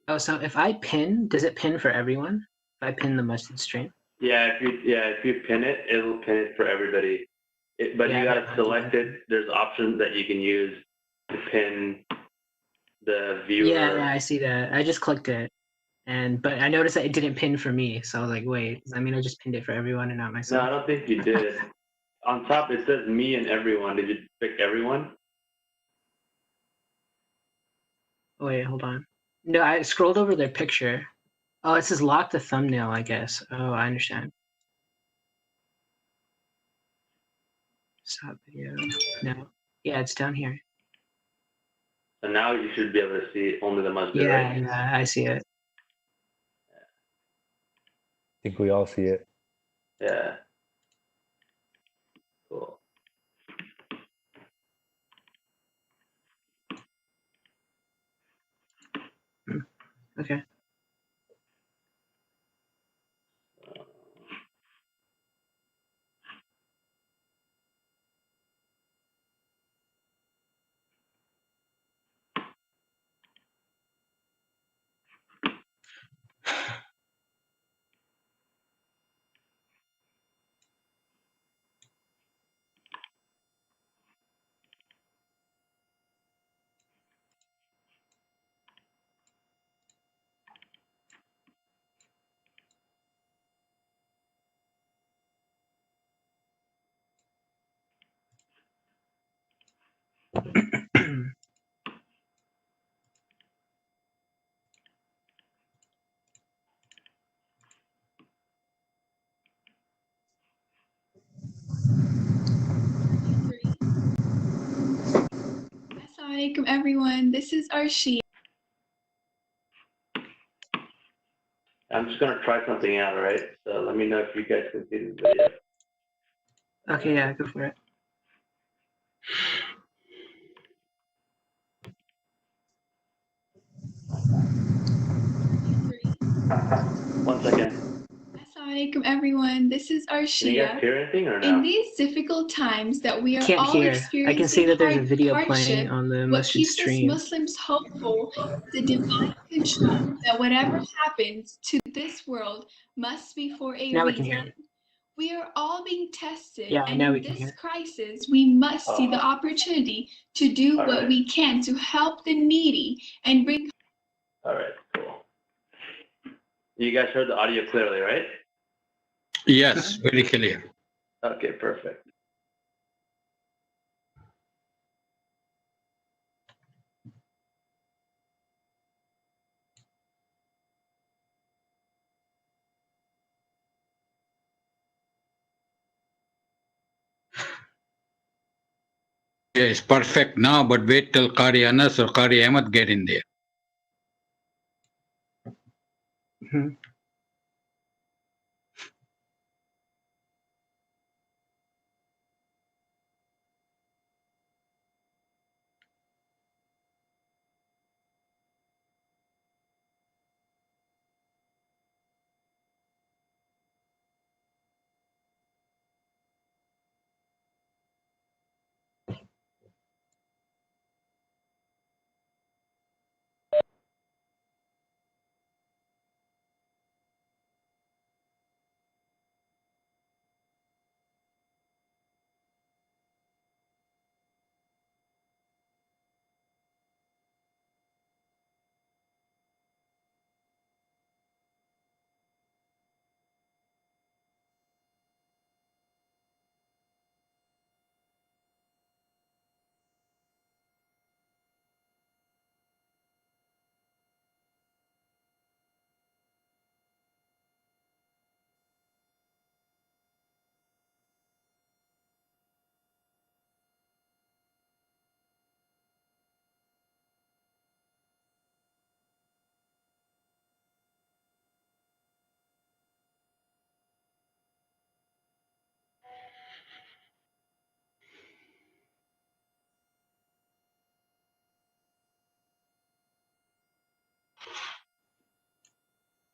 Oh, so if I pin, does it pin for everyone? If I pin the masjid stream? Yeah, if you pin it, it'll pin it for everybody. But Yeah, you okay, gotta I'll do select that. it. There's options that you can use to pin the Yeah, viewer. I see that. I just clicked it, but I noticed that it didn't pin for me. So I was like, wait, does that mean I just pinned it for everyone and not No, myself? I don't think you did. On top it says me and everyone. Did you pick everyone? Wait, hold on. No, I scrolled over their picture. Oh, it says lock the thumbnail, I guess. Oh, I understand. Stop video. No. Yeah, it's down here. So now you should be able to see only the masjid, Yeah, right? yeah, I see it. I think we all see it. Yeah. Cool. Okay. Assalamualaikum everyone, this is Arshia. I'm just gonna try something out, all right? So let me know if you guys can see this video. Okay, yeah, go for it. One second. Assalamualaikum everyone, this is Can you Arshia. guys hear anything or no? In these difficult times that we are Can't all hear. experiencing I can see that there's a video hardship, playing on the what masjid keeps us stream. Muslims hopeful is the divine control that whatever happens to this world must be for a Now we can hear. reason. We are all being tested, Yeah, and now in we can this hear. crisis, we must see the opportunity to do All what right. we can to help the needy and bring. All right, cool. You guys heard the audio clearly, right? Yes, very clear. Okay, perfect. Yeah, it's perfect now, but wait till Qari Anas or Qari Ahmad get in there. Mhm.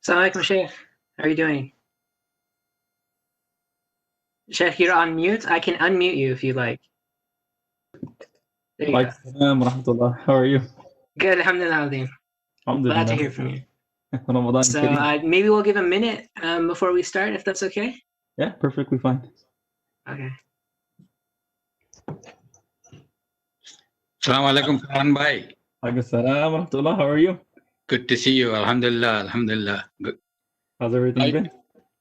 Assalamualaikum, Sheikh. How are you doing? Sheikh, you're on mute. I can unmute you if you like. There you go. Rahmatullah. How are you? Good, alhamdulillah. Glad to Alhamdulillah. hear from you. Ramadan So Kareem. maybe we'll give a minute before we start, if that's okay. Yeah, perfectly fine. Okay. Assalamu alaikum, Farhan bhai. Assalam wa rahmatullah. How are you? Good to see you. Alhamdulillah, alhamdulillah. Good. How's everything been?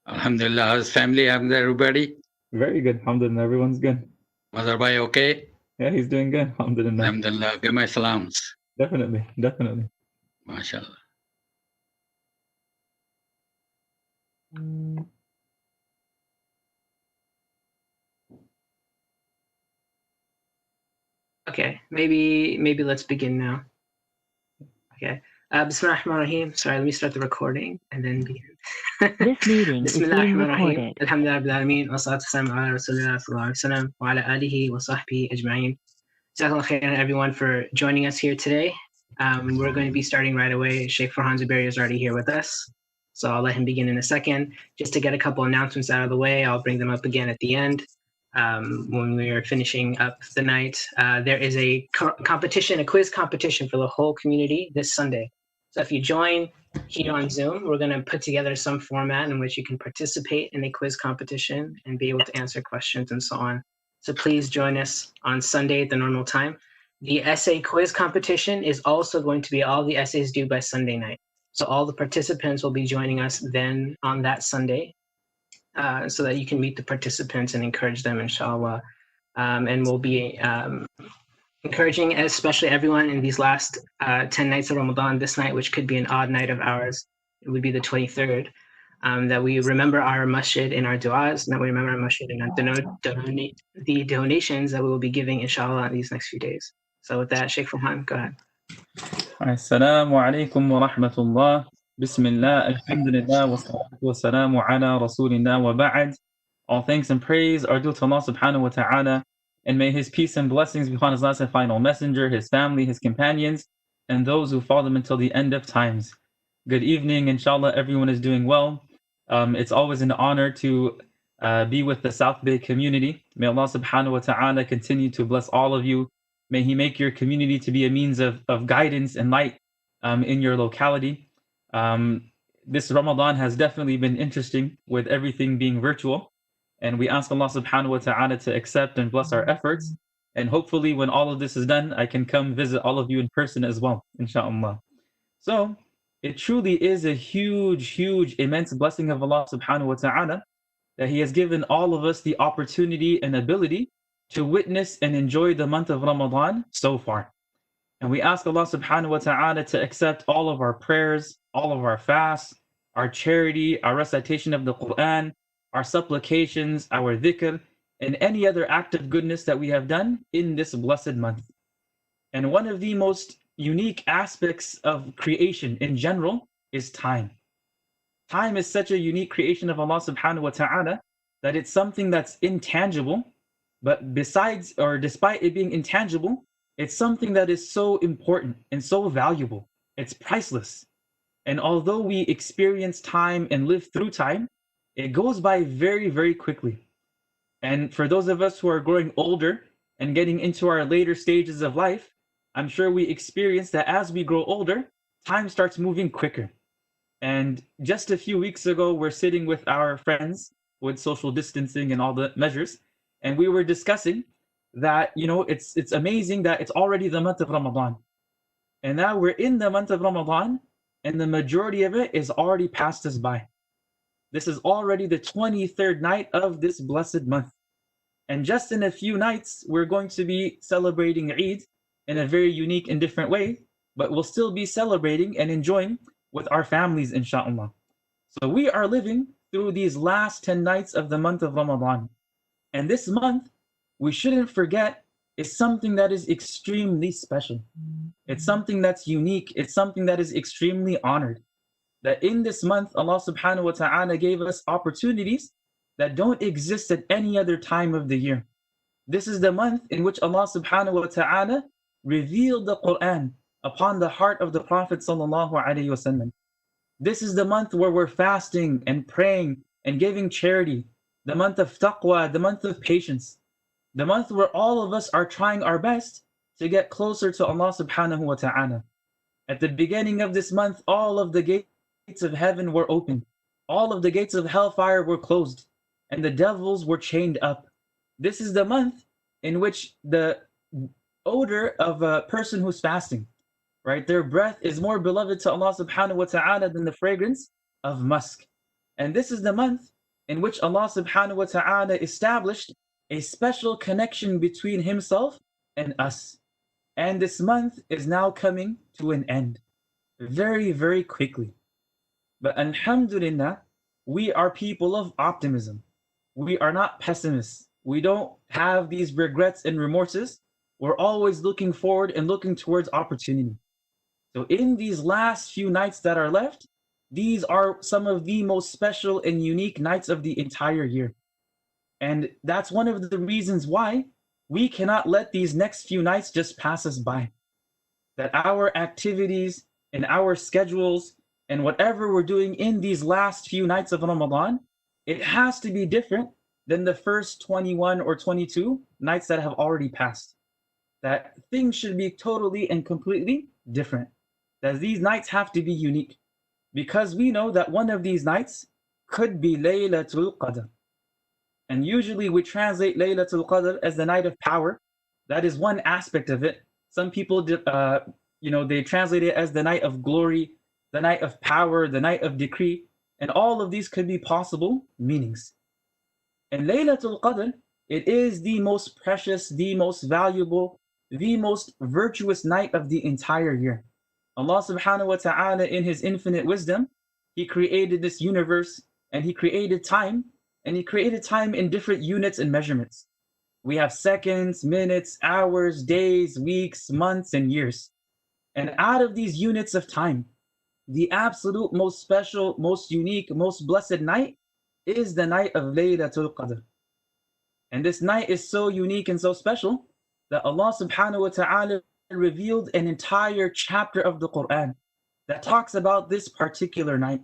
Alhamdulillah. How's family? How's everybody? Very good. Alhamdulillah. Everyone's good. Mother bhai okay? Yeah, he's doing good. Alhamdulillah. Alhamdulillah. Give my salams. Definitely. Definitely. MashaAllah. Okay. Maybe let's begin now. Okay. Bismillahirrahmanirrahim. Sorry, let me start the recording and then begin. This meeting is being Bismillahirrahmanirrahim. recorded. Alhamdulillah Rabbil Alameen. Wassalatu wassalamu ala Rasulillah sallallahu alaihi wasallam wa ala alihi wa sahbihi ajma'in. Jazakallah khairan everyone for joining us here today. We're going to be starting right away. Sheikh Farhan Zuberi is already here with us, so I'll let him begin in a second. Just to get a couple announcements out of the way, I'll bring them up again at the end. When we are finishing up the night, there is a competition, a quiz competition for the whole community this Sunday. So if you join here on Zoom, we're going to put together some format in which you can participate in a quiz competition and be able to answer questions and so on. So please join us on Sunday at the normal time. The essay quiz competition is also going to be all the essays due by Sunday night. So all the participants will be joining us then on that Sunday, so that you can meet the participants and encourage them, inshallah. And we'll be encouraging, especially everyone in these last 10 nights of Ramadan, this night, which could be an odd night of ours, it would be the 23rd, that we remember our masjid in our du'as, and that we remember our masjid in our the donations that we will be giving, inshallah, in these next few days. So with that, Sheikh Farhan, go ahead. Assalamu alaikum wa rahmatullah. Bismillah, alhamdulillah, wa salatu wa salamu ala rasulillah wa ba'd. All thanks and praise are due to Allah subhanahu wa ta'ala, and may His peace and blessings be upon His last and final messenger, His family, His companions, and those who follow them until the end of times. Good evening, inshallah, everyone is doing well. It's always an honor to be with the South Bay community. May Allah subhanahu wa ta'ala continue to bless all of you. May He make your community to be a means of guidance and light in your locality. This Ramadan has definitely been interesting with everything being virtual. And we ask Allah subhanahu wa ta'ala to accept and bless our efforts. And hopefully when all of this is done, I can come visit all of you in person as well, inshallah. So it truly is a huge, immense blessing of Allah subhanahu wa ta'ala that He has given all of us the opportunity and ability to witness and enjoy the month of Ramadan so far. And we ask Allah subhanahu wa ta'ala to accept all of our prayers, all of our fasts, our charity, our recitation of the Quran, our supplications, our dhikr, and any other act of goodness that we have done in this blessed month. And one of the most unique aspects of creation in general is time. Time is such a unique creation of Allah subhanahu wa ta'ala that it's something that's intangible, but besides or despite it being intangible, it's something that is so important and so valuable. It's priceless. And although we experience time and live through time, it goes by very, very quickly. And for those of us who are growing older and getting into our later stages of life, I'm sure we experience that as we grow older, time starts moving quicker. And just a few weeks ago, we're sitting with our friends with social distancing and all the measures, and we were discussing that, it's amazing that it's already the month of Ramadan. And now we're in the month of Ramadan, and the majority of it is already passed us by. This is already the 23rd night of this blessed month. And just in a few nights, we're going to be celebrating Eid in a very unique and different way, but we'll still be celebrating and enjoying with our families, inshallah. So we are living through these last 10 nights of the month of Ramadan. And this month, we shouldn't forget, is something that is extremely special. It's something that's unique. It's something that is extremely honored. That in this month, Allah subhanahu wa ta'ala gave us opportunities that don't exist at any other time of the year. This is the month in which Allah subhanahu wa ta'ala revealed the Quran upon the heart of the Prophet sallallahu alaihi wasallam. This is the month where we're fasting and praying and giving charity, the month of taqwa, the month of patience, the month where all of us are trying our best to get closer to Allah subhanahu wa ta'ala. At the beginning of this month, all of the gates of heaven were open. All of the gates of hellfire were closed, and the devils were chained up. This is the month in which the odor of a person who's fasting, right? Their breath is more beloved to Allah subhanahu wa ta'ala than the fragrance of musk. And this is the month in which Allah subhanahu wa ta'ala established a special connection between Himself and us. And this month is now coming to an end very, very quickly. But alhamdulillah, we are people of optimism. We are not pessimists. We don't have these regrets and remorses. We're always looking forward and looking towards opportunity. So in these last few nights that are left, these are some of the most special and unique nights of the entire year. And that's one of the reasons why we cannot let these next few nights just pass us by. That our activities and our schedules and whatever we're doing in these last few nights of Ramadan, it has to be different than the first 21 or 22 nights that have already passed. That things should be totally and completely different. That these nights have to be unique. Because we know that one of these nights could be Laylatul Qadr. And usually we translate Laylatul Qadr as the night of power. That is one aspect of it. Some people, they translate it as the night of glory, the night of power, the night of decree. And all of these could be possible meanings. And Laylatul Qadr, it is the most precious, the most valuable, the most virtuous night of the entire year. Allah subhanahu wa ta'ala, in His infinite wisdom, He created this universe and He created time, and He created time in different units and measurements. We have seconds, minutes, hours, days, weeks, months, and years. And out of these units of time, the absolute most special, most unique, most blessed night is the night of Laylatul Qadr. And this night is so unique and so special that Allah subhanahu wa ta'ala revealed an entire chapter of the Quran that talks about this particular night.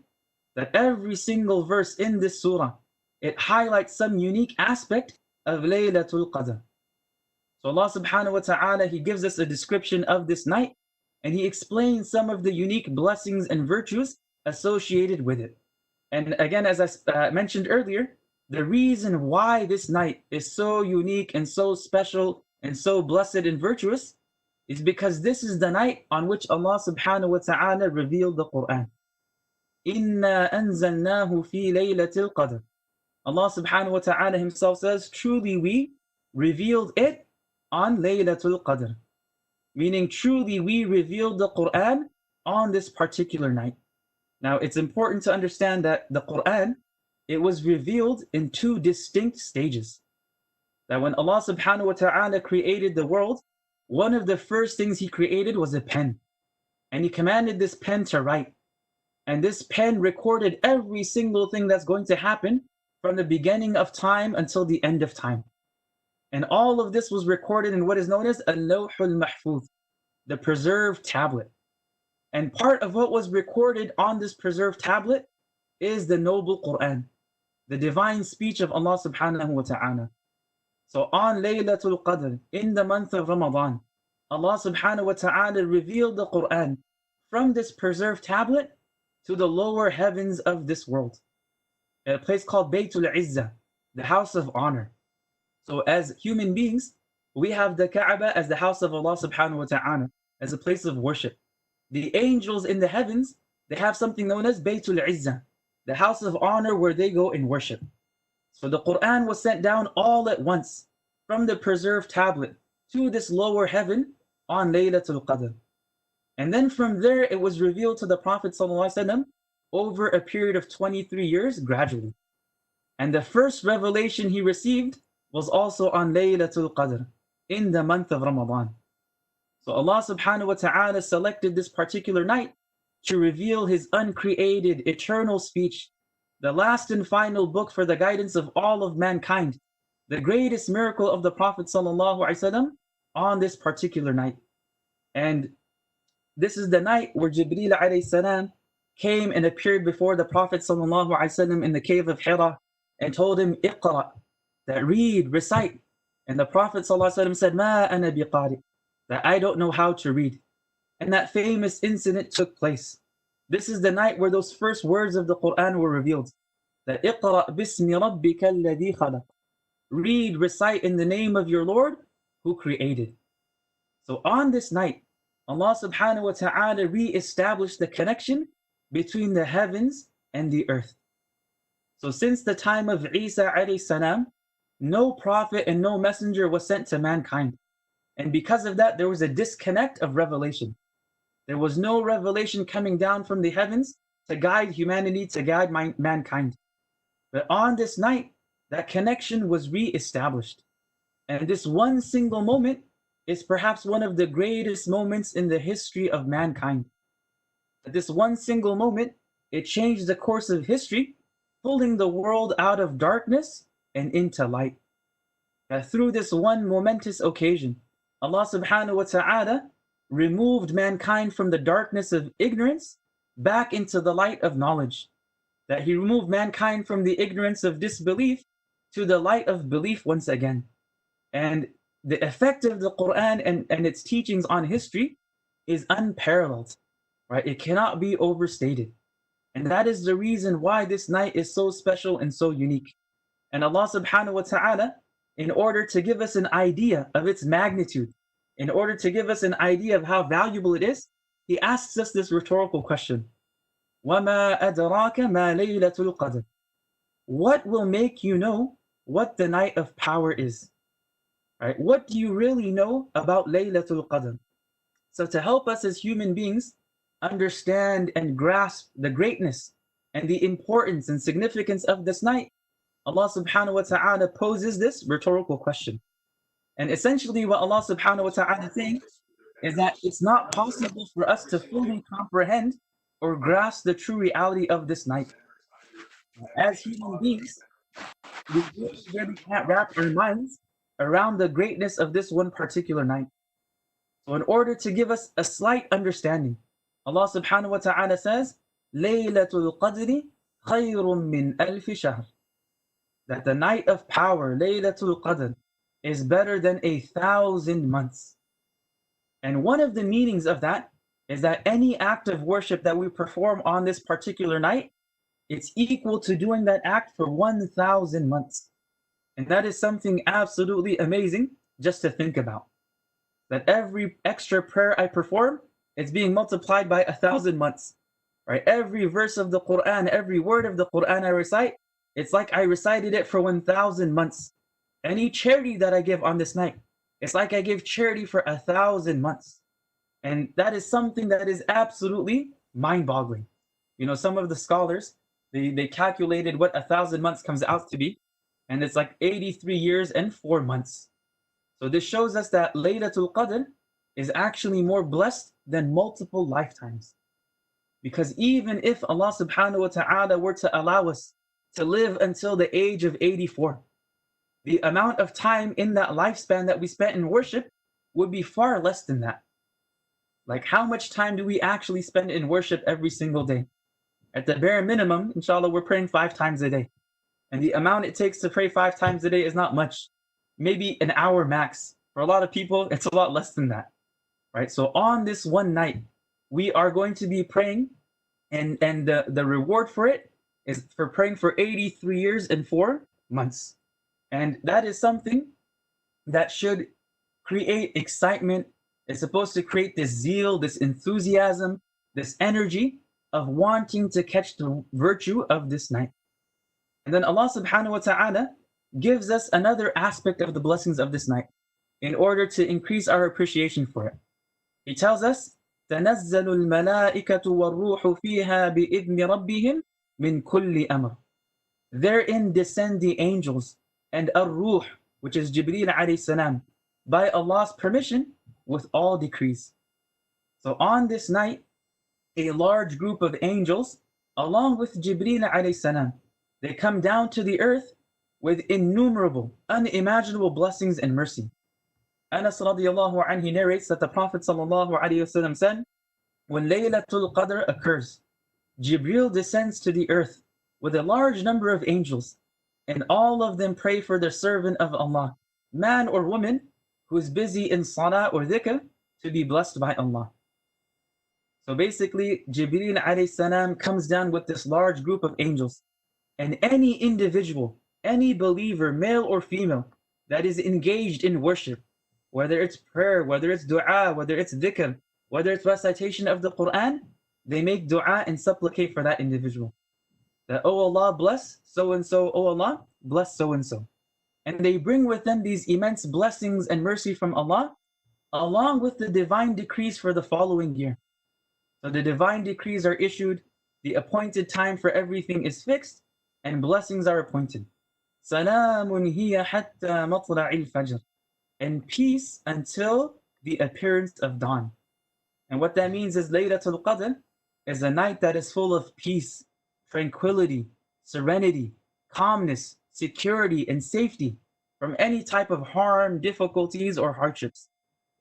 That every single verse in this surah, it highlights some unique aspect of Laylatul Qadr. So Allah subhanahu wa ta'ala, He gives us a description of this night, and He explains some of the unique blessings and virtues associated with it. And again, as I mentioned earlier, the reason why this night is so unique and so special and so blessed and virtuous is because this is the night on which Allah subhanahu wa ta'ala revealed the Quran. Inna anzalnahu fi laylatil qadr. Allah subhanahu wa ta'ala Himself says, truly we revealed it on Laylatul Qadr. Meaning truly we revealed the Quran on this particular night. Now it's important to understand that the Quran, it was revealed in two distinct stages. That when Allah subhanahu wa ta'ala created the world, one of the first things He created was a pen. And He commanded this pen to write. And this pen recorded every single thing that's going to happen from the beginning of time until the end of time. And all of this was recorded in what is known as Al-Lawhul Mahfuz, the preserved tablet. And part of what was recorded on this preserved tablet is the noble Quran, the divine speech of Allah subhanahu wa ta'ala. So on Laylatul Qadr, in the month of Ramadan, Allah subhanahu wa ta'ala revealed the Quran from this preserved tablet to the lower heavens of this world. A place called Baytul Izzah, the house of honor. So as human beings, we have the Kaaba as the house of Allah subhanahu wa ta'ala, as a place of worship. The angels in the heavens, they have something known as Baytul Izzah, the house of honor where they go and worship. So the Quran was sent down all at once from the preserved tablet to this lower heaven on Laylatul Qadr. And then from there it was revealed to the Prophet ﷺ over a period of 23 years gradually. And the first revelation he received was also on Laylatul Qadr, in the month of Ramadan. So Allah subhanahu wa ta'ala selected this particular night to reveal His uncreated, eternal speech, the last and final book for the guidance of all of mankind, the greatest miracle of the Prophet ﷺ on this particular night. And this is the night where Jibreel alayhi salam came and appeared before the Prophet ﷺ in the cave of Hira and told him, Iqra, that read, recite. And the Prophet ﷺ said, Ma ana biqari, that I don't know how to read. and that famous incident took place. This is the night where those first words of the Quran were revealed. That اقرأ باسم ربك الذي خلق. Read, recite in the name of your Lord who created. So on this night, Allah subhanahu wa ta'ala re-established the connection between the heavens and the earth. So since the time of Isa alayhi salam, no prophet and no messenger was sent to mankind. And because of that, there was a disconnect of revelation. There was no revelation coming down from the heavens to guide humanity, to guide mankind. But on this night, that connection was re-established. And this one single moment is perhaps one of the greatest moments in the history of mankind. This one single moment, it changed the course of history, pulling the world out of darkness and into light. Through this one momentous occasion, Allah subhanahu wa ta'ala removed mankind from the darkness of ignorance back into the light of knowledge. That He removed mankind from the ignorance of disbelief to the light of belief once again. And the effect of the Quran and its teachings on history is unparalleled, right? It cannot be overstated. And that is the reason why this night is so special and so unique. And Allah subhanahu wa ta'ala, in order to give us an idea of its magnitude, in order to give us an idea of how valuable it is, He asks us this rhetorical question. وَمَا أَدْرَاكَ مَا لَيْلَةُ الْقَدْرِ. What will make you know what the night of power is? Right? What do you really know about Laylatul Qadr? So to help us as human beings understand and grasp the greatness and the importance and significance of this night, Allah subhanahu wa ta'ala poses this rhetorical question. And essentially what Allah subhanahu wa ta'ala is saying is that it's not possible for us to fully comprehend or grasp the true reality of this night. As human beings, we really can't wrap our minds around the greatness of this one particular night. So in order to give us a slight understanding, Allah subhanahu wa ta'ala says, Laylatul Qadri khayrun min alfi shahr. That the night of power, Laylatul Qadr, is better than 1,000 months. And one of the meanings of that is that any act of worship that we perform on this particular night, it's equal to doing that act for 1,000 months. And that is something absolutely amazing just to think about. That every extra prayer I perform, it's being multiplied by 1,000 months. Right? Every verse of the Quran, every word of the Quran I recite, it's like I recited it for 1,000 months. Any charity that I give on this night, it's like I give charity for 1,000 months. And that is something that is absolutely mind-boggling. You know, some of the scholars, they calculated what 1,000 months comes out to be, and it's like 83 years and 4 months. So this shows us that Laylatul Qadr is actually more blessed than multiple lifetimes. Because even if Allah subhanahu wa ta'ala were to allow us to live until the age of 84, the amount of time in that lifespan that we spent in worship would be far less than that. Like, how much time do we actually spend in worship every single day? At the bare minimum, inshallah, we're praying 5 times a day. And the amount it takes to pray 5 times a day is not much. Maybe an hour max. For a lot of people, it's a lot less than that. Right? So on this one night, we are going to be praying, and the reward for it is for praying for 83 years and 4 months. And that is something that should create excitement. It's supposed to create this zeal, this enthusiasm, this energy of wanting to catch the virtue of this night. And then Allah subhanahu wa ta'ala gives us another aspect of the blessings of this night in order to increase our appreciation for it. He tells us, تَنَزَّلُ الْمَلَائِكَةُ وَالرُّوحُ فِيهَا بِإِذْنِ رَبِّهِمْ مِنْ كُلِّ أَمْرٍ. Therein descend the angels and Ar-Ruh, which is Jibreel alayhi salam, by Allah's permission with all decrees. So on this night, a large group of angels, along with Jibreel alayhi salam, they come down to the earth with innumerable, unimaginable blessings and mercy. Anas radiallahu anhu narrates that the Prophet sallallahu alayhi wasallam said, when Laylatul Qadr occurs, Jibreel descends to the earth with a large number of angels, and all of them pray for the servant of Allah, man or woman, who is busy in salah or dhikr, to be blessed by Allah. So basically, Jibreel alayhi salam comes down with this large group of angels. And any individual, any believer, male or female, that is engaged in worship, whether it's prayer, whether it's dua, whether it's dhikr, whether it's recitation of the Quran, they make dua and supplicate for that individual. That, oh Allah, bless so and so, oh Allah, bless so and so. And they bring with them these immense blessings and mercy from Allah, along with the divine decrees for the following year. So the divine decrees are issued, the appointed time for everything is fixed, and blessings are appointed. Salamun hiya hatta matla'il fajr. And peace until the appearance of dawn. And what that means is Laylatul Qadr is a night that is full of peace, tranquility, serenity, calmness, security, and safety from any type of harm, difficulties, or hardships.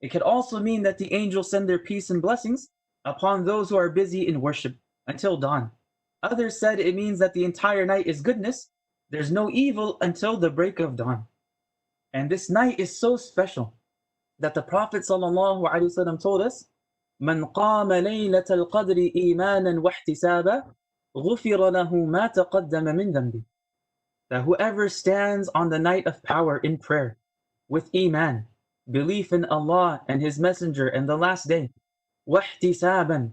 It could also mean that the angels send their peace and blessings upon those who are busy in worship until dawn. Others said it means that the entire night is goodness. There's no evil until the break of dawn. And this night is so special that the Prophet ﷺ told us, مَنْ قَامَ لَيْلَةَ الْقَدْرِ إِيمَانًا وَاحْتِسَابًا غُفِرَ لَهُ مَا تَقَدَّمَ مِنْ ذَنْبِهِ. That whoever stands on the night of power in prayer with iman, belief in Allah and His Messenger and the last day, وَاحْتِسَابًا,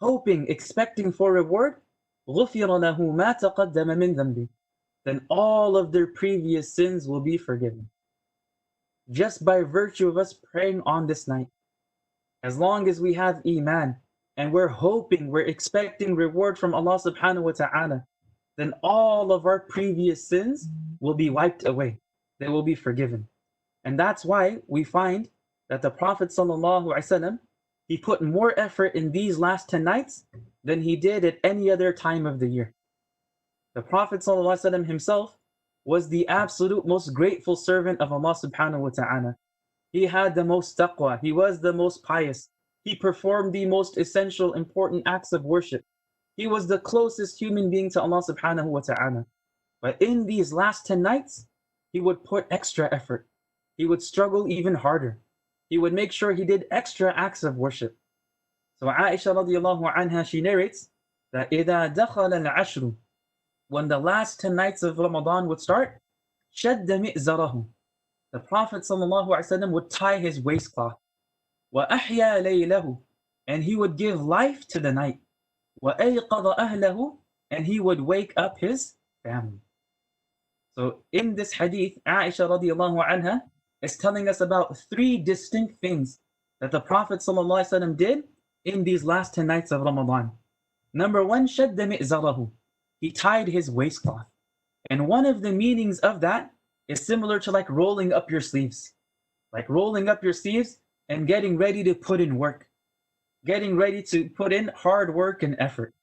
hoping, expecting for reward, غُفِرَ لَهُ مَا تَقَدَّمَ مِنْ ذَنْبِهِ, then all of their previous sins will be forgiven. Just by virtue of us praying on this night. As long as we have iman and we're hoping, we're expecting reward from Allah subhanahu wa ta'ala, then all of our previous sins will be wiped away. They will be forgiven. And that's why we find that the Prophet sallallahu alaihi wasallam, he put more effort in these last 10 nights than he did at any other time of the year. The Prophet sallallahu alaihi wasallam himself was the absolute most grateful servant of Allah subhanahu wa ta'ala. He had the most taqwa, he was the most pious, he performed the most essential, important acts of worship. He was the closest human being to Allah subhanahu wa ta'ala. But in these last 10 nights, he would put extra effort. He would struggle even harder. He would make sure he did extra acts of worship. So Aisha radiallahu anha, she narrates that إِذَا دَخَلَ الْعَشْرُ, when the last 10 nights of Ramadan would start, شَدَّ مِئْزَرَهُ, the Prophet ﷺ would tie his waistcloth. وَأَحْيَا لَيْلَهُ, and he would give life to the night. وَأَيْقَظَ أَهْلَهُ, and he would wake up his family. So in this hadith, Aisha radiallahu anha is telling us about 3 distinct things that the Prophet ﷺ did in these last 10 nights of Ramadan. Number 1, شَدَّ مِئْزَرَهُ, he tied his waistcloth. And one of the meanings of that is similar to like rolling up your sleeves. Like rolling up your sleeves and getting ready to put in work. Getting ready to put in hard work and effort.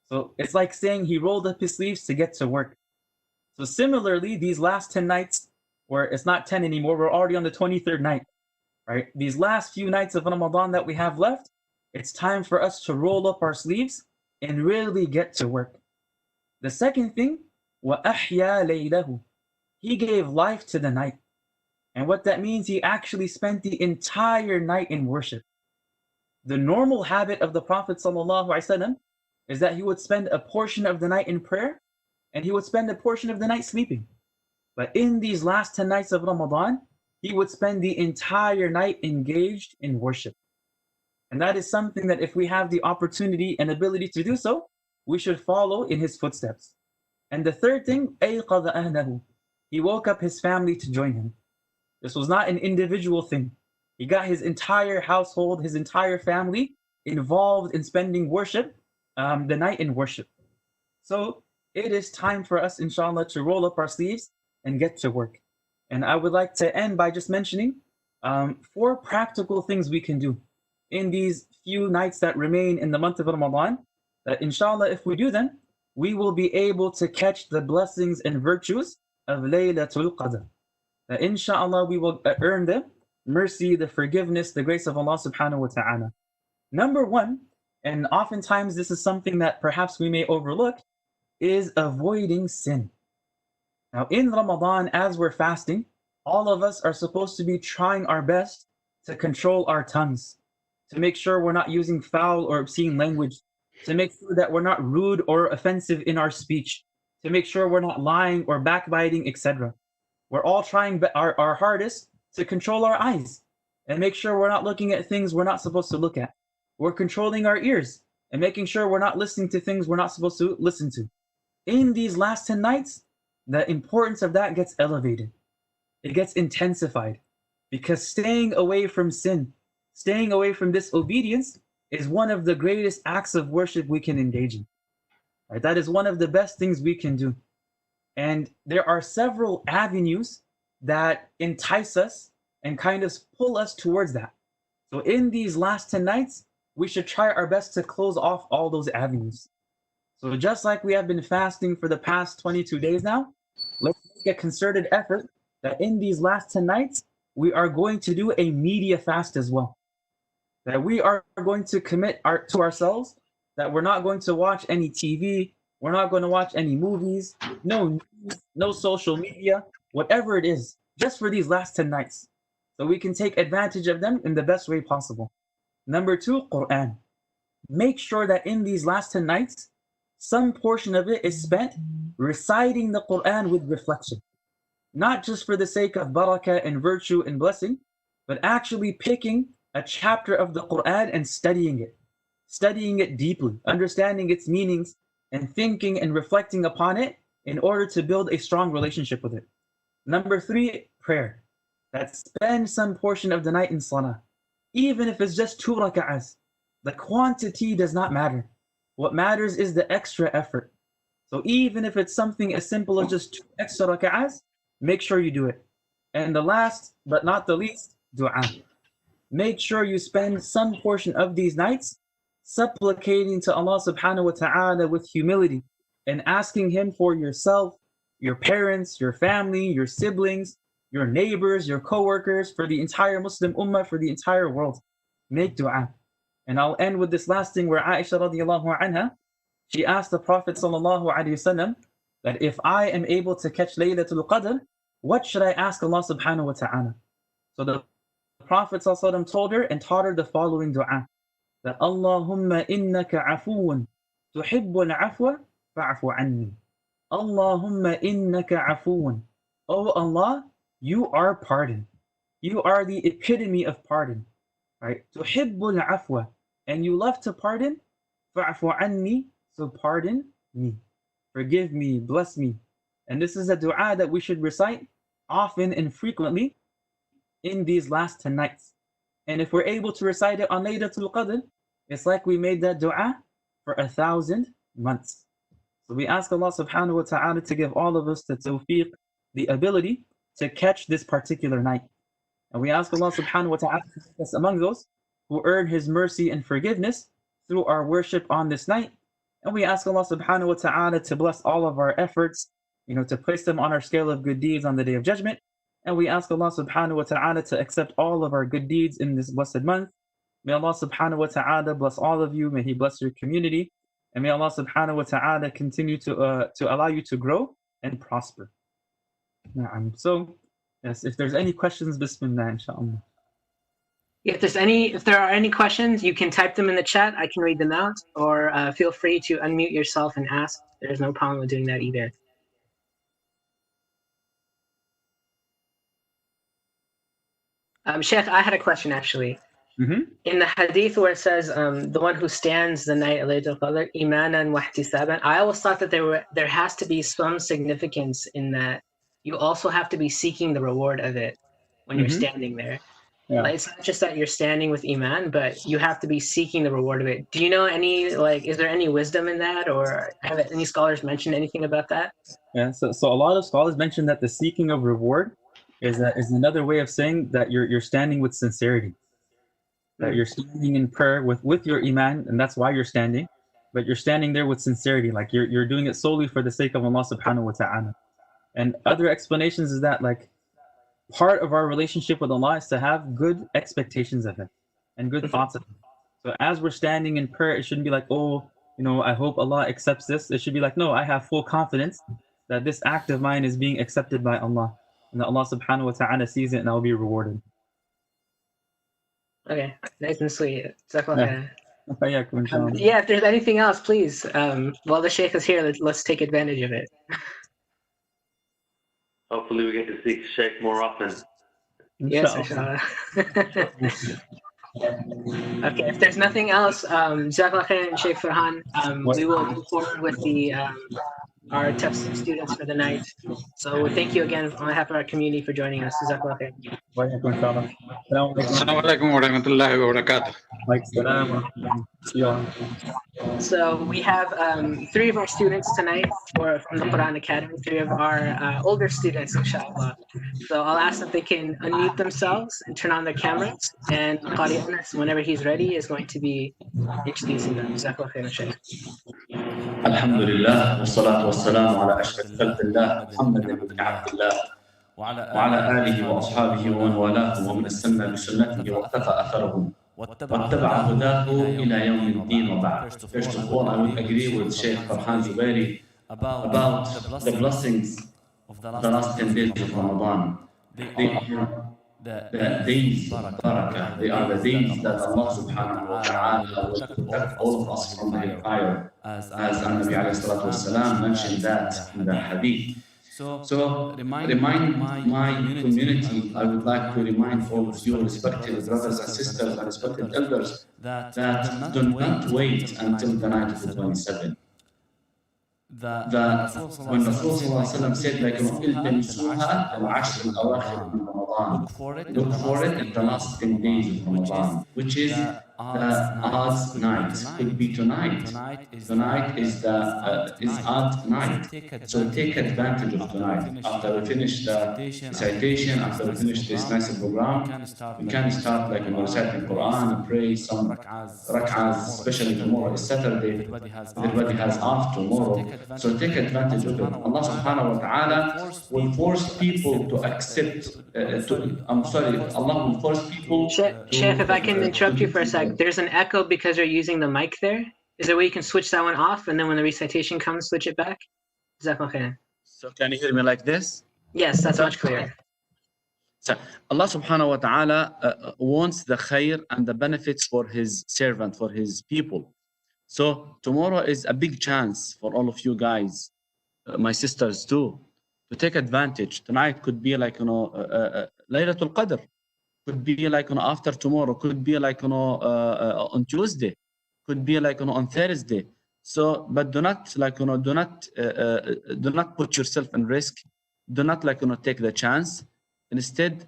So it's like saying he rolled up his sleeves to get to work. So similarly, these last 10 nights, or it's not 10 anymore, we're already on the 23rd night, right? These last few nights of Ramadan that we have left, it's time for us to roll up our sleeves and really get to work. The second thing, وَأَحْيَا لَيْلَهُ, he gave life to the night. And what that means, he actually spent the entire night in worship. The normal habit of the Prophet ﷺ is that he would spend a portion of the night in prayer and he would spend a portion of the night sleeping. But in these last 10 nights of Ramadan, he would spend the entire night engaged in worship. And that is something that if we have the opportunity and ability to do so, we should follow in his footsteps. And the third thing, أَيْقَظَ أَهْلَهُ, he woke up his family to join him. This was not an individual thing. He got his entire household, his entire family involved in spending worship, the night in worship. So it is time for us, inshallah, to roll up our sleeves and get to work. And I would like to end by just mentioning 4 practical things we can do in these few nights that remain in the month of Ramadan, that inshallah, if we do them, we will be able to catch the blessings and virtues of Laylatul Qadr. That inshallah, we will earn the mercy, the forgiveness, the grace of Allah subhanahu wa ta'ala. Number 1, and oftentimes this is something that perhaps we may overlook, is avoiding sin. Now in Ramadan, as we're fasting, all of us are supposed to be trying our best to control our tongues, to make sure we're not using foul or obscene language, to make sure that we're not rude or offensive in our speech, to make sure we're not lying or backbiting, etc. We're all trying our hardest to control our eyes and make sure we're not looking at things we're not supposed to look at. We're controlling our ears and making sure we're not listening to things we're not supposed to listen to. In these last 10 nights, the importance of that gets elevated. It gets intensified because staying away from sin, staying away from disobedience is one of the greatest acts of worship we can engage in. Right? That is one of the best things we can do. And there are several avenues that entice us and kind of pull us towards that. So in these last 10 nights, we should try our best to close off all those avenues. So just like we have been fasting for the past 22 days now, let's make a concerted effort that in these last 10 nights, we are going to do a media fast as well. That we are going to commit to ourselves that we're not going to watch any TV, we're not going to watch any movies, no news, no social media, whatever it is, just for these last 10 nights. So we can take advantage of them in the best way possible. Number 2, Quran. Make sure that in these last 10 nights, some portion of it is spent reciting the Quran with reflection. Not just for the sake of barakah and virtue and blessing, but actually picking a chapter of the Quran and studying it deeply, understanding its meanings, and thinking and reflecting upon it in order to build a strong relationship with it. Number 3, prayer. That spend some portion of the night in salah. Even if it's just 2 rak'ahs, the quantity does not matter. What matters is the extra effort. So even if it's something as simple as just 2 extra rak'ahs, make sure you do it. And the last but not the least, dua. Make sure you spend some portion of these nights supplicating to Allah subhanahu wa ta'ala with humility and asking Him for yourself, your parents, your family, your siblings, your neighbors, your co-workers, for the entire Muslim ummah, for the entire world. Make dua. And I'll end with this last thing where Aisha radiallahu anha, she asked the Prophet sallallahu alaihi wasallam that if I am able to catch Laylatul Qadr, what should I ask Allah subhanahu wa ta'ala? So the Prophet sallallahu alaihi wasallam told her and taught her the following dua. That Allahumma innaka afuun tuhibbul afwa fa'fu anni. Allahumma innaka afuun. Oh Allah, you are pardon. You are the epitome of pardon. Right? Tuhibbul afwa. And you love to pardon. Fa'fu anni. So pardon me. Forgive me. Bless me. And this is a dua that we should recite often and frequently in these last 10 nights. And if we're able to recite it on Laylatul Qadr, it's like we made that dua for 1,000 months. So we ask Allah subhanahu wa ta'ala to give all of us the tawfiq, the ability to catch this particular night. And we ask Allah subhanahu wa ta'ala to make us among those who earn His mercy and forgiveness through our worship on this night. And we ask Allah subhanahu wa ta'ala to bless all of our efforts, to place them on our scale of good deeds on the Day of Judgment. And we ask Allah subhanahu wa ta'ala to accept all of our good deeds in this blessed month. May Allah subhanahu wa ta'ala bless all of you. May He bless your community. And may Allah subhanahu wa ta'ala continue to allow you to grow and prosper. So, yes, if there's any questions, bismillah, inshallah. If there are any questions, you can type them in the chat. I can read them out, or feel free to unmute yourself and ask. There's no problem with doing that either. Sheikh, I had a question actually. Mm-hmm. In the hadith where it says the one who stands the night of Laylatul Qadr, imanan wa ihtisaban, I always thought that there has to be some significance in that. You also have to be seeking the reward of it when you're standing there. Yeah. Like, it's not just that you're standing with iman, but you have to be seeking the reward of it. Do you know is there any wisdom in that, or have any scholars mentioned anything about that? Yeah, so a lot of scholars mention that the seeking of reward is another way of saying that you're standing with sincerity. That you're standing in prayer with your iman, and that's why you're standing, but you're standing there with sincerity, like you're doing it solely for the sake of Allah subhanahu wa ta'ala. And other explanations is that part of our relationship with Allah is to have good expectations of Him and good thoughts of Him. So as we're standing in prayer, it shouldn't be like, I hope Allah accepts this. It should be like, no, I have full confidence that this act of mine is being accepted by Allah, and that Allah subhanahu wa ta'ala sees it and I'll be rewarded. Okay, nice and sweet. Jazakallah Yeah. khair. حياكم إن شاء الله. Yeah, if there's anything else, please. While the Sheikh is here, let's take advantage of it. Hopefully we get to see Sheikh more often. إن Yes, شاء الله. inshallah. Okay, if there's nothing else, Jazakallah khair and Sheikh Farhan, we will move forward with the our tafsir students for the night. So thank you again on behalf of our community for joining us. Jazakallah khair. وإياكم إن شاء الله. السلام عليكم. Assalamu alaikum wa rahmatullahi wa barakatuh. وعليكم السلام ورحمة الله. See you all. So we have 3 of our students tonight from the Quran Academy, 3 of our older students, inshallah. So I'll ask that they can unmute themselves and turn on their cameras. And Qari Anas, whenever he's ready, is going to be introducing them. Jazakallah khair, Shaykh. الحمد لله والصلاة والسلام على أشرف خلق الله محمد بن عبد الله وعلى آله وأصحابه ومن والاه ومن استنى بسنته واقتفى أثره واتبع هداه إلى يوم الدين وبعد. First of all, I would agree with Sheikh Farhan Zubairi about the blessings of the last 10 days of Ramadan. They are the days of barakah. They are the days that Allah subhanahu wa ta'ala will protect all of us from the hellfire, as An-Nabi alayhi salatu wasalam mentioned that in the hadith. So remind my community, I would like to remind all of you respected brothers and sisters and respected elders that do not wait until the night of the 27th. When Rasulullah said, like, التمسوها العشر الأواخر من رمضان, look for it in the last 10 days of Ramadan, which is the odd night. Could be tonight. Tonight is odd night. So take advantage of tonight. After we finish the recitation, after we finish this nice program, we can start like reciting Quran, pray some rak'ahs, especially tomorrow is Saturday. Everybody has off tomorrow. So take advantage of it. Allah subhanahu wa ta'ala will force people to accept, Allah will force people Sheikh, if I can interrupt you for a sec, there's an echo because you're using the mic there. Is there a way you can switch that one off and then when the recitation comes, switch it back? Jazakallah khair. So can you hear me like this? Yes, that's much clearer. So Allah subhanahu wa ta'ala wants the khair and the benefits for his servant, for his people. So tomorrow is a big chance for all of you guys, my sisters too, to take advantage. Tonight could be like, Laylatul Qadr. Could be like, after tomorrow. Could be like, on Tuesday. Could be like, on Thursday. So, but do not like, do not put yourself in risk. Do not like, take the chance. Instead,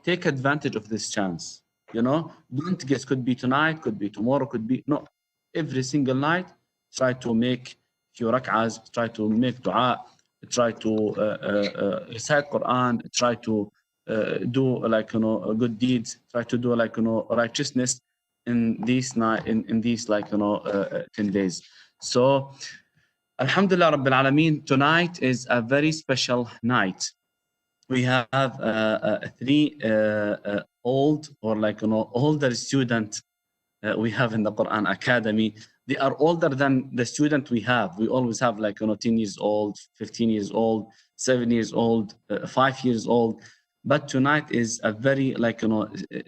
take advantage of this chance. Don't guess. Could be tonight. Could be tomorrow. Could be no. Every single night, try to make few rak'ahs, try to make dua, try to recite Quran, try to do like good deeds, try to do like righteousness in these in these like 10 days. So Alhamdulillah Rabbil Alameen, tonight is a very special night. We have 3 old or like older student we have in the Quran Academy. They are older than the student we have. We always have like 10 years old, 15 years old, 7 years old, 5 years old. But tonight is a very like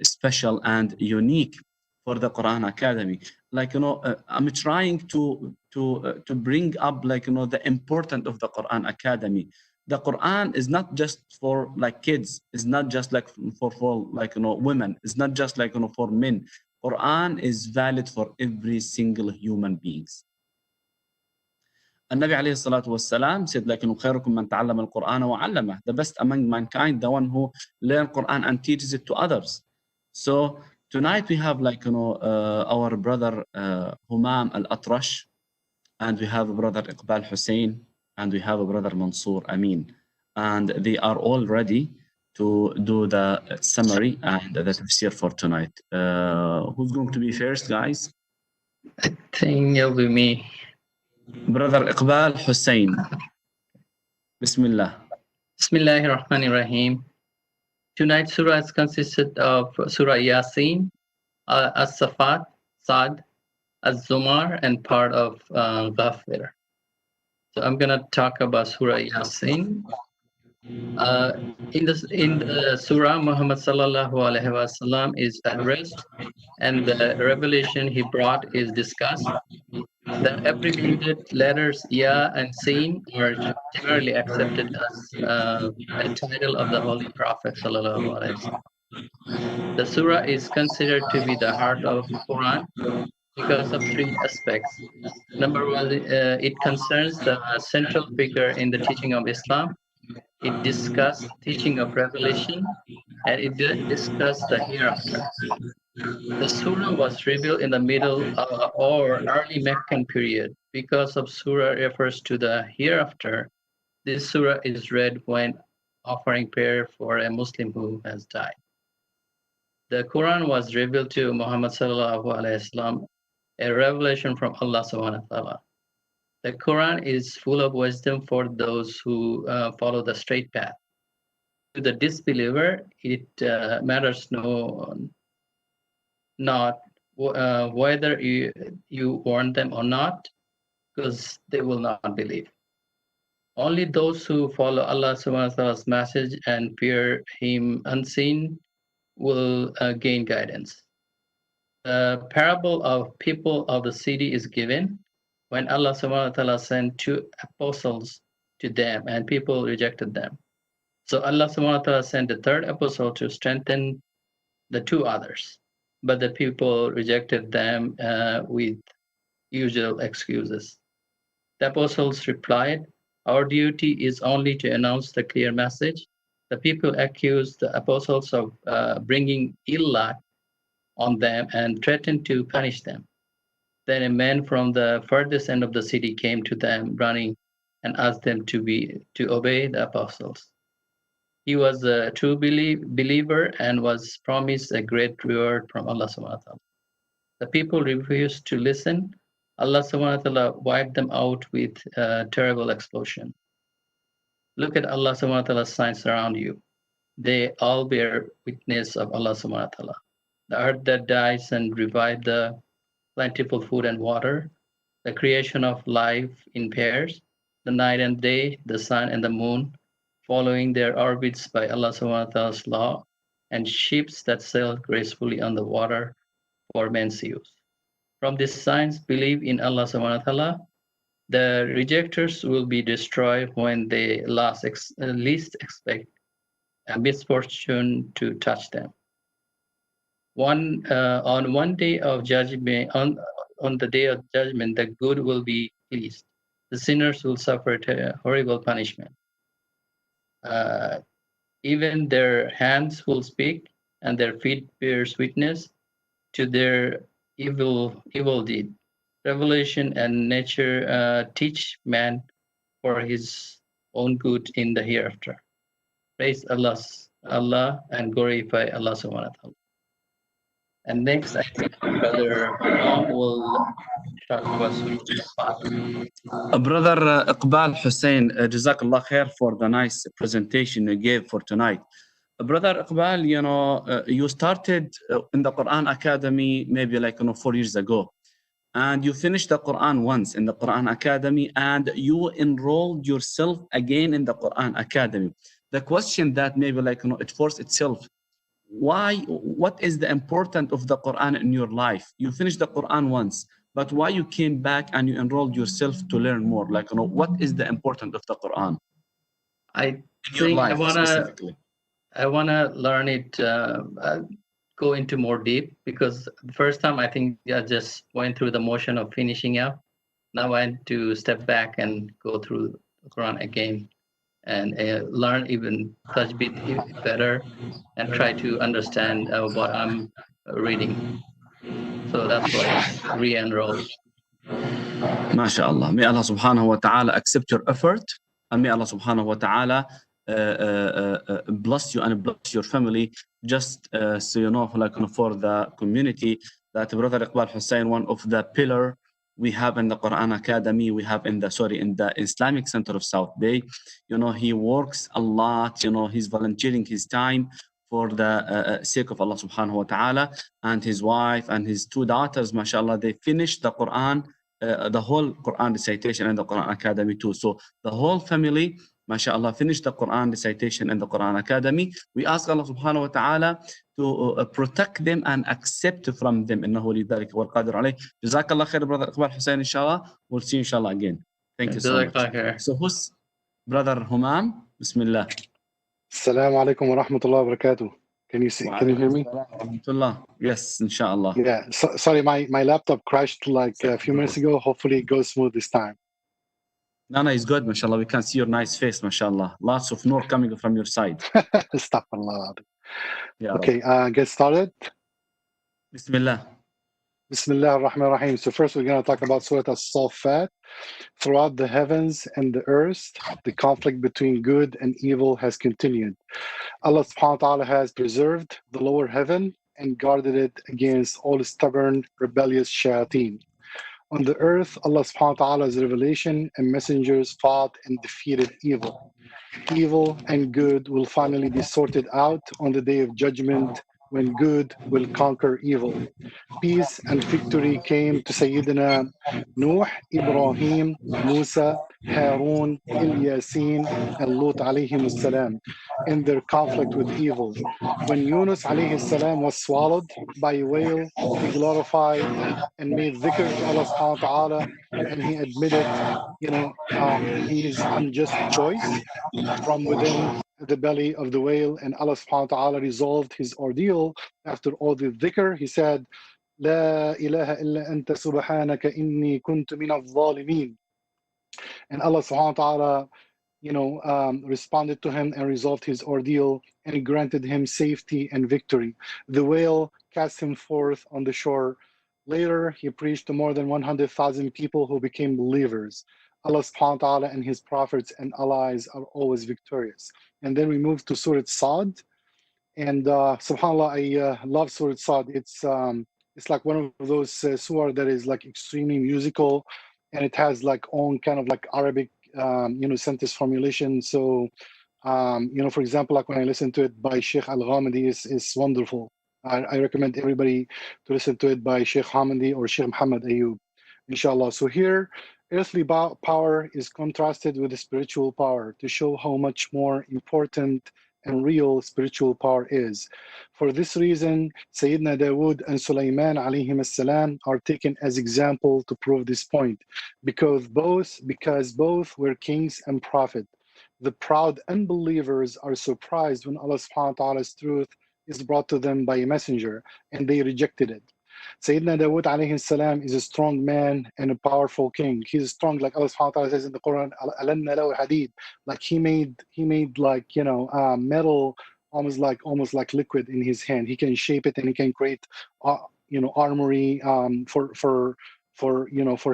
special and unique for the Quran Academy. Like I'm trying to bring up like the importance of the Quran Academy. The Quran is not just for like kids. It's not just like for like women. It's not just like for men. Quran is valid for every single human beings. النبي عليه الصلاة والسلام said like خيركم من تعلم القرآن وعلمه. The best among mankind, the one who learn Quran and teaches it to others. So tonight we have like our brother Humam Al-Atrash, and we have a brother Iqbal Hussein, and we have a brother Mansour Amin, and they are all ready to do the summary and the tafsir for tonight. Who's going to be first, guys? I think it'll be me. Brother Iqbal Hussein. Bismillah. Bismillahir Rahmanir Rahim. Tonight's surah is consisted of Surah Yasin, As-Safat, Sad, Az-Zumar, and part of Ghafir. So I'm going to talk about Surah Yasin. In the Surah, Muhammad sallallahu alaihi wasallam is addressed, and the revelation he brought is discussed. The abbreviated letters Ya and Sin are generally accepted as a title of the Holy Prophet sallallahu alaihi wasallam. The Surah is considered to be the heart of Quran because of three aspects. Number one, it concerns the central figure in the teaching of Islam. It discussed teaching of revelation, and it discussed the hereafter. The surah was revealed in the middle or early Meccan period. Because of surah refers to the hereafter, this surah is read when offering prayer for a Muslim who has died. The Quran was revealed to Muhammad sallallahu alaihi wasallam, a revelation from Allah subhanahu wa ta'ala. The Quran is full of wisdom for those who follow the straight path. To the disbeliever, it matters not whether you warn them or not, because they will not believe. Only those who follow Allah subhanahu wa ta'ala's message and fear Him unseen will gain guidance. The parable of people of the city is given when Allah subhanahu wa ta'ala sent 2 apostles to them and people rejected them. So Allah subhanahu wa ta'ala sent the 3rd apostle to strengthen the 2 others, but the people rejected them with usual excuses. The apostles replied, "Our duty is only to announce the clear message." The people accused the apostles of bringing ill luck on them and threatened to punish them. Then a man from the furthest end of the city came to them running and asked them to obey the apostles. He was a true believer and was promised a great reward from Allah subhanahu wa ta'ala. The people refused to listen. Allah subhanahu wa ta'ala wiped them out with a terrible explosion. Look at Allah subhanahu wa ta'ala's signs around you. They all bear witness of Allah subhanahu wa ta'ala. The earth that dies and revives the plentiful food and water, the creation of life in pairs, the night and day, the sun and the moon, following their orbits by Allah subhanahu wa ta'ala's law, and ships that sail gracefully on the water for men's use. From these signs, believe in Allah subhanahu wa ta'ala. The rejectors will be destroyed when they least expect a misfortune to touch them. On one day of judgment, on the day of judgment, the good will be pleased. The sinners will suffer a horrible punishment. Even their hands will speak, and their feet bears witness to their evil deed. Revelation and nature teach man for his own good in the hereafter. Praise Allah and glorify Allah subhanahu wa ta'ala. And next, I think Brother Ram will talk about Surah. Brother Iqbal Hussein, Jazakallah khair for the nice presentation you gave for tonight. Brother Iqbal, you started in the Quran Academy maybe 4 years ago. And you finished the Quran once in the Quran Academy, and you enrolled yourself again in the Quran Academy. The question that maybe it forced itself, what is the importance of the Quran in your life? You finished the Quran once, but why you came back and you enrolled yourself to learn more? What is the importance of the Quran? I think I wanna learn it, go into more deep, because the first time I think I just went through the motion of finishing up. Now I had to step back and go through the Quran again and learn even touch bit better and try to understand what I'm reading. So that's why I re-enrolled. MashaAllah. May Allah subhanahu wa ta'ala accept your effort, and may Allah subhanahu wa ta'ala bless you and bless your family. Just so you know, for the community, that Brother Iqbal Hussein, one of the pillar we have in the Quran Academy, we have in the Islamic Center of South Bay. He works a lot. He's volunteering his time for the sake of Allah subhanahu wa ta'ala, and his wife and his 2 daughters, mashallah, they finished the Quran, the whole Quran recitation in the Quran Academy too. So the whole family mashallah, finished the Quran recitation in the Quran Academy. We ask Allah subhanahu wa ta'ala to protect them and accept from them. إنه ولي ذلك والقادر عليه. جزاك الله خير, brother Iqbal Hussein, inshallah. We'll see you inshallah again. Thank you so much. So who's brother Humam? Bismillah. Assalamu alaikum wa rahmatullahi wa barakatuh. Can you see? Can you hear me? Yes, inshallah. Yeah. Sorry, my laptop crashed like a few minutes ago. Hopefully it goes smooth this time. No, it's good, mashallah. We can see your nice face, mashallah. Lots of nur coming from your side. Astaghfirullah. Ya Okay, get started. Bismillah. Bismillah ar-Rahman ar-Rahim. So first we're going to talk about Surah As-Saffat. Throughout the heavens and the earth, the conflict between good and evil has continued. Allah subhanahu wa ta'ala has preserved the lower heaven and guarded it against all stubborn, rebellious shayateen. On the earth, Allah subhanahu wa ta'ala's revelation and messengers fought and defeated evil. Evil and good will finally be sorted out on the day of judgment when good will conquer evil. Peace and victory came to Sayyidina Nuh, Ibrahim, Musa, Harun, Ilyasin, and Lut alayhim salam in their conflict with evil. When Yunus alayhi salam was swallowed by a whale, he glorified and made dhikr to Allah subhanahu wa ta'ala, and he admitted, his unjust choice from within the belly of the whale, and Allah subhanahu wa ta'ala resolved his ordeal. After all the dhikr, he said, La ilaha illa anta subhanaka inni kuntu min al-zalimin. And Allah subhanahu wa ta'ala, responded to him and resolved his ordeal, and he granted him safety and victory. The whale cast him forth on the shore. Later, he preached to more than 100,000 people who became believers. Allah subhanahu wa ta'ala and his prophets and allies are always victorious. And then we move to Surah Sad. And subhanAllah, I love Surah Sad. It's like one of those surah that is like extremely musical, and it has like own kind of like Arabic, sentence formulation. So, for example, like when I listen to it by Sheikh Al-Ghamidi, is wonderful. I recommend everybody to listen to it by Sheikh Hamidi or Sheikh Muhammad Ayub, inshallah. So here, earthly power is contrasted with the spiritual power to show how much more important and real spiritual power is. For this reason, Sayyidina Dawood and Sulaiman alayhim as-salam are taken as example to prove this point, because both were kings and prophet. The proud unbelievers are surprised when Allah subhanahu wa ta'ala's truth is brought to them by a messenger, and they rejected it. Sayyidina Dawood alayhi salam is a strong man and a powerful king. He's strong, like Allah subhanahu wa ta'ala says in the Quran, alanna lahu hadid. Like he made like metal almost like liquid in his hand. He can shape it and he can create armory for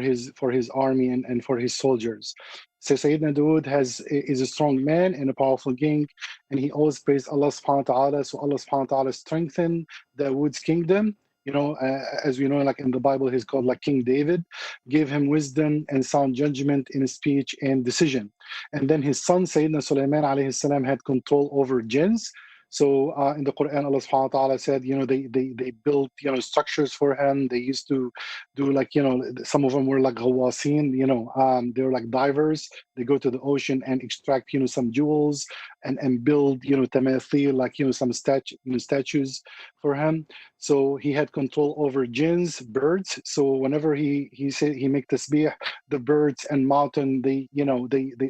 his army and for his soldiers. So Sayyidina Dawood is a strong man and a powerful king, and he always praised Allah subhanahu wa ta'ala. So Allah subhanahu wa ta'ala strengthened Dawood's kingdom. As we know, like in the Bible, he's called like King David, gave him wisdom and sound judgment in speech and decision. And then his son, Sayyidina Sulaiman alayhi salam, had control over jinns. So in the Quran, Allah subhanahu wa ta'ala said, they built, structures for him. They used to do like, some of them were like ghawasin, they were like divers. They go to the ocean and extract, some jewels and build, tamathil, like, some statues for him. So he had control over jinns, birds. So whenever he said he make tasbih, the birds and mountain, they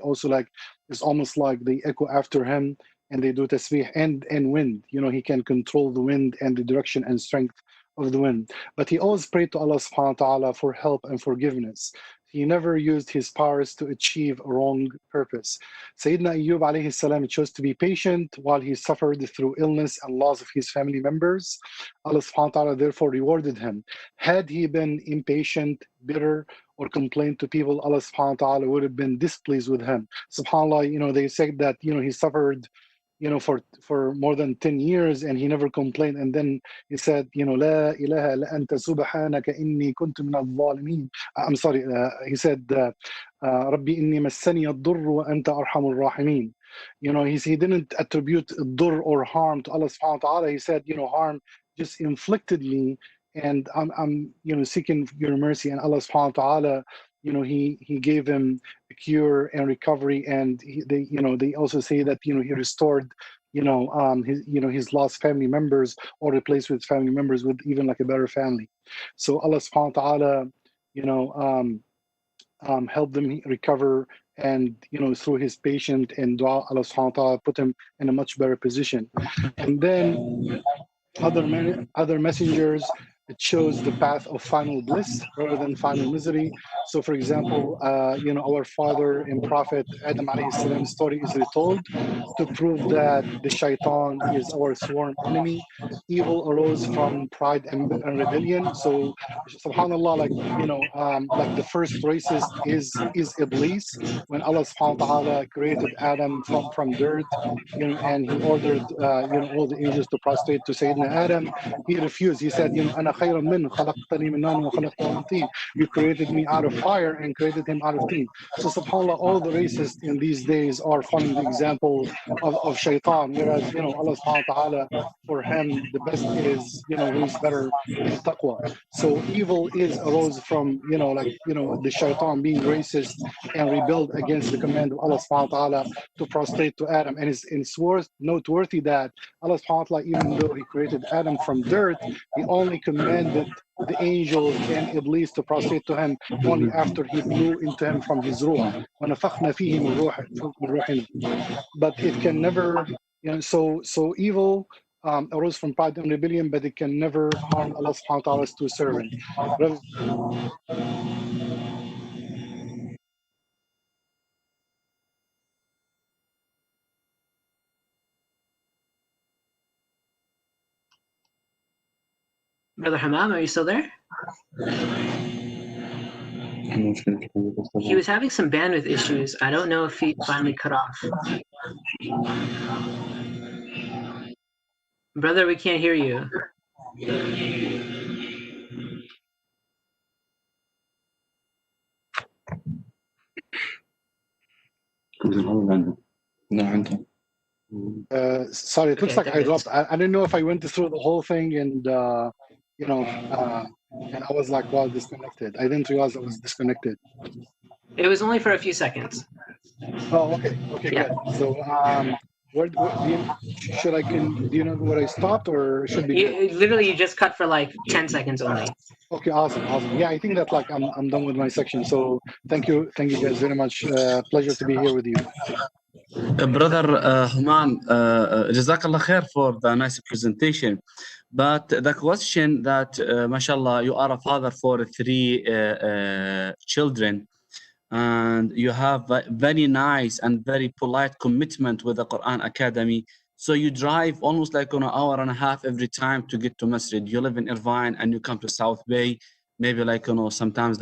also like, it's almost like they echo after him. And they do tasbih and wind. He can control the wind and the direction and strength of the wind. But he always prayed to Allah subhanahu wa ta'ala for help and forgiveness. He never used his powers to achieve a wrong purpose. Sayyidina Ayyub alayhi salam chose to be patient while he suffered through illness and loss of his family members. Allah subhanahu wa ta'ala therefore rewarded him. Had he been impatient, bitter, or complained to people, Allah subhanahu wa ta'ala would have been displeased with him. SubhanAllah, they said that, he suffered for more than 10 years and he never complained, and then he said, La ilaha illa anta subhanaka inni kuntu min al-zalimin. I'm sorry, he said, Rabbi inni massani ad-durru wa anta arhamur rahimin. He didn't attribute dur or harm to Allah subhanahu wa ta'ala. He said, harm just inflicted me, and I'm seeking your mercy. And Allah subhanahu wa ta'ala he gave him a cure and recovery, and they also say that he restored his lost family members, or replaced with family members with even like a better family. So Allah subhanahu wa ta'ala helped him recover, and through his patient and dua, Allah subhanahu wa ta'ala put him in a much better position. And then other messengers, it shows the path of final bliss rather than final misery. So for example, our father and prophet Adam alayhi salam's story is retold to prove that the shaitan is our sworn enemy. Evil arose from pride and rebellion. So subhanallah, like the first racist is Iblis. When Allah subhanahu wa ta'ala created Adam from dirt, and he ordered all the angels to prostrate to Sayyidina Adam, he refused. He said, "Ana khayran min, khalaqtani min nar wa khalaqtahu min tin." You created me out of fire and created him out of tin. So subhanallah, all the racists in these days are following the example of shaitan, whereas Allah subhanahu wa ta'ala, for him the best is who is better in taqwa. So evil arose from the shaitan being racist and rebelled against the command of Allah subhanahu wa ta'ala to prostrate to Adam. And it's noteworthy that Allah subhanahu wa ta'ala, even though he created Adam from dirt, he only commanded the angels and Iblis to prostrate to him only after he blew into him from his ruh. But it can never, so evil arose from pride and rebellion, but it can never harm Allah subhanahu wa ta'ala's true servant. Brother Hamam, are you still there? He was having some bandwidth issues. I don't know if he finally cut off. Brother, we can't hear you. Sorry, it looks like I dropped. I didn't know if I went through the whole thing, and and I was like, wow, disconnected. I didn't realize I was disconnected. It was only for a few seconds. Oh, okay, yeah. Good. So, should I do you know where I stopped, or should be? Literally, you just cut for like 10 seconds only. Okay, awesome. Yeah, I think that I'm done with my section. So thank you guys very much. Pleasure to be here with you. Brother Human, Jazakallah khair for the nice presentation. But the question that, mashallah, you are a father for 3 children, and you have a very nice and very polite commitment with the Quran Academy. So you drive almost like an hour and a half every time to get to Masjid. You live in Irvine and you come to South Bay, maybe sometimes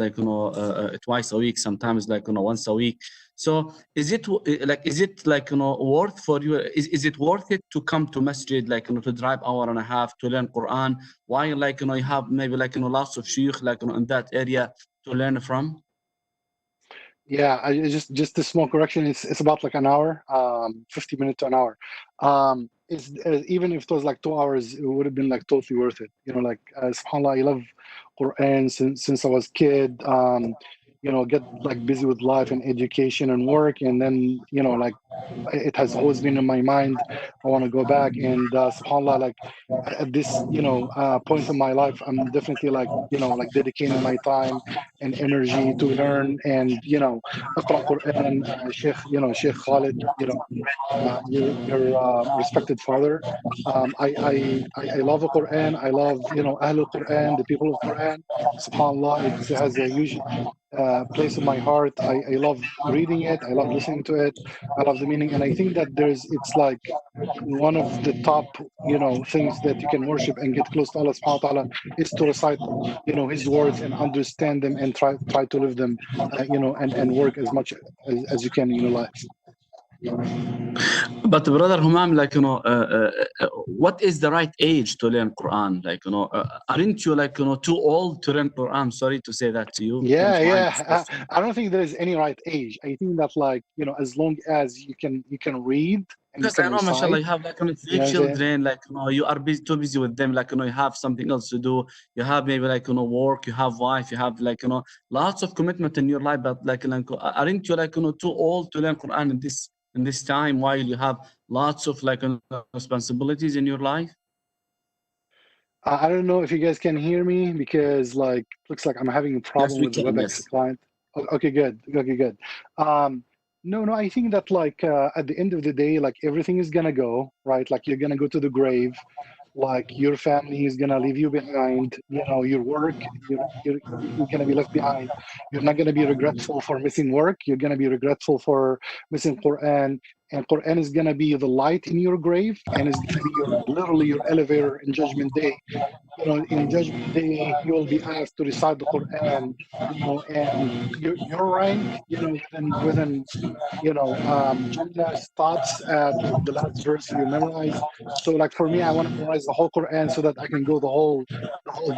twice a week, sometimes once a week. So is it worth for you? Is it worth it to come to Masjid, to drive hour and a half to learn Quran? While you have maybe lots of shaykh in that area to learn from? Yeah, just a small correction. It's about an hour, 50 minutes to an hour. It's even if it was 2 hours, it would have been totally worth it. SubhanAllah, I love Quran since I was a kid. Get busy with life and education and work, and then it has always been in my mind. I want to go back, and SubhanAllah, at this point in my life, I'm definitely dedicating my time and energy to learn and Iqra Quran. Sheikh Khalid, your respected father. I love the Quran. I love Ahlul Quran, the people of Quran. SubhanAllah, it has a huge place in my heart. I love reading it. I love listening to it. I love the meaning, and I think that it's one of the top things that you can worship and get close to Allah subhanahu wa ta'ala is to recite his words and understand them and try to live them and work as much as you can in your life. But brother Humam, what is the right age to learn Quran? Aren't you too old to learn Quran? I'm sorry to say that to you. Yeah. I don't think there is any right age. I think that as long as you can read and you Because I can know, mashallah, recite. you have like three You know what I'm saying? children, like you are busy, too busy with them, like you have something else to do. You have maybe like work, you have wife, you have like lots of commitment in your life. But like aren't you like too old to learn Quran in this time while you have lots of like responsibilities in your life? I don't know if you guys can hear me because like looks like I'm having a problem we with the can, WebEx yes. client. Okay, good. Okay, good. No, I think that like at the end of the day, like everything is gonna go, right? Like you're gonna go to the grave, like your family is gonna leave you behind, your work, you're gonna be left behind. You're not gonna be regretful for missing work. You're gonna be regretful for missing Quran. And Quran is gonna be the light in your grave, and it's gonna be literally your elevator in Judgment Day. In Judgment Day, you will be asked to recite the Quran, and your rank, within Jannah stops at the last verse you memorize. So, like for me, I want to memorize the whole Quran so that I can go the whole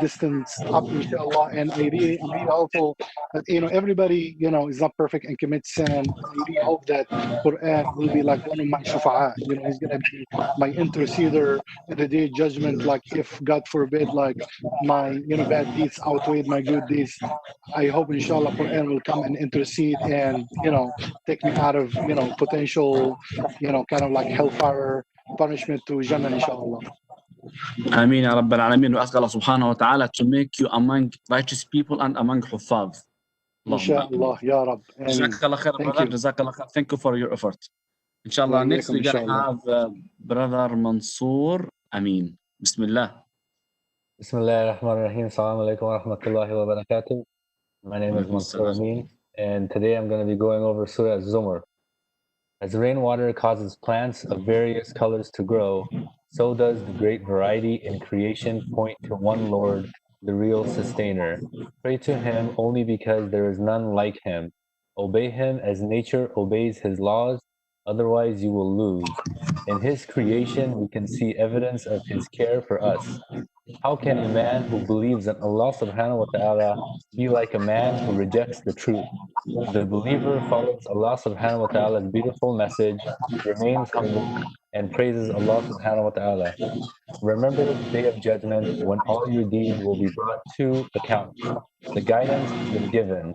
distance up, inshallah. And I'm really hopeful that everybody is not perfect and commits sin. And I really hope that Quran will be like one of my shufa'a. He's gonna be my interceder in the day of judgment. Like if God forbid, like my bad deeds outweighed my good deeds, I hope inshallah Quran will come and intercede and take me out of potential kind of like hellfire punishment to Jannah inshallah. Ameen ya Rabbil Alameen. We ask Allah subhanahu wa ta'ala to make you among righteous people and among Huffaz. Inshallah, Ya Rab. Jazakallah khair, Thank brother. you. Jazakallah khair. Thank you for your effort. Inshallah, next we're going to have Brother Mansoor Amin. Bismillah. Bismillah ar-Rahman ar-Rahim. Assalamu alaikum wa rahmatullahi wa barakatuh. My name is Mansoor Amin, and today I'm going to be going over Surah Az-Zumar. As rainwater causes plants of various colors to grow, so does the great variety in creation point to one Lord, the real sustainer. Pray to him only because there is none like him. Obey him as nature obeys his laws, otherwise you will lose. In his creation we can see evidence of his care for us. How can a man who believes in Allah subhanahu wa ta'ala be like a man who rejects the truth? The believer follows Allah subhanahu wa ta'ala's beautiful message, remains humble, and praises Allah subhanahu wa ta'ala. Remember the day of judgment when all your deeds will be brought to account. The guidance has been given.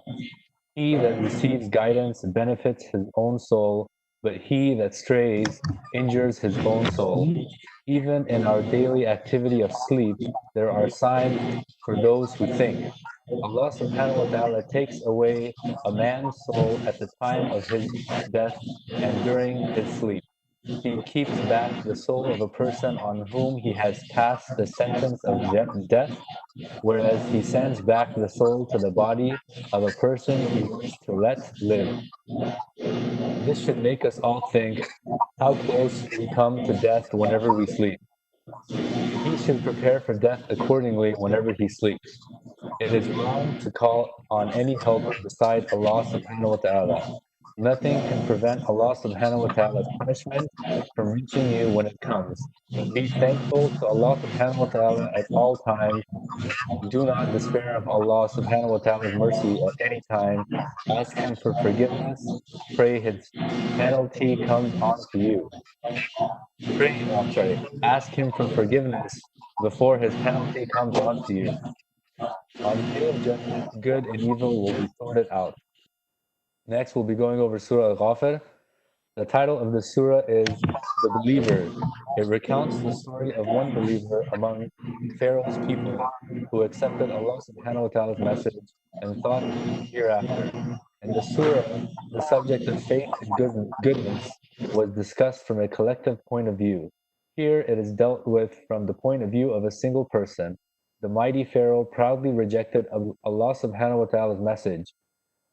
He that receives guidance benefits his own soul, but he that strays injures his own soul. Even in our daily activity of sleep, there are signs for those who think. Allah subhanahu wa ta'ala takes away a man's soul at the time of his death and during his sleep. He keeps back the soul of a person on whom he has passed the sentence of death, whereas he sends back the soul to the body of a person he wished to let live. This should make us all think how close we come to death whenever we sleep. He should prepare for death accordingly whenever he sleeps. It is wrong to call on any helper beside Allah subhanahu wa ta'ala. Nothing can prevent Allah subhanahu wa ta'ala's punishment from reaching you when it comes. Be thankful to Allah subhanahu wa ta'ala at all times. Do not despair of Allah subhanahu wa ta'ala's mercy at any time. Ask Him for forgiveness. Pray His penalty comes on to you. Ask Him for forgiveness before His penalty comes on to you. On the day of judgment, good and evil will be sorted out. Next, we'll be going over Surah Al-Ghafir. The title of the surah is The Believers. It recounts the story of one believer among Pharaoh's people who accepted Allah subhanahu wa ta'ala's message and thought hereafter. In the surah, the subject of faith and goodness was discussed from a collective point of view. Here it is dealt with from the point of view of a single person. The mighty Pharaoh proudly rejected Allah subhanahu wa ta'ala's message.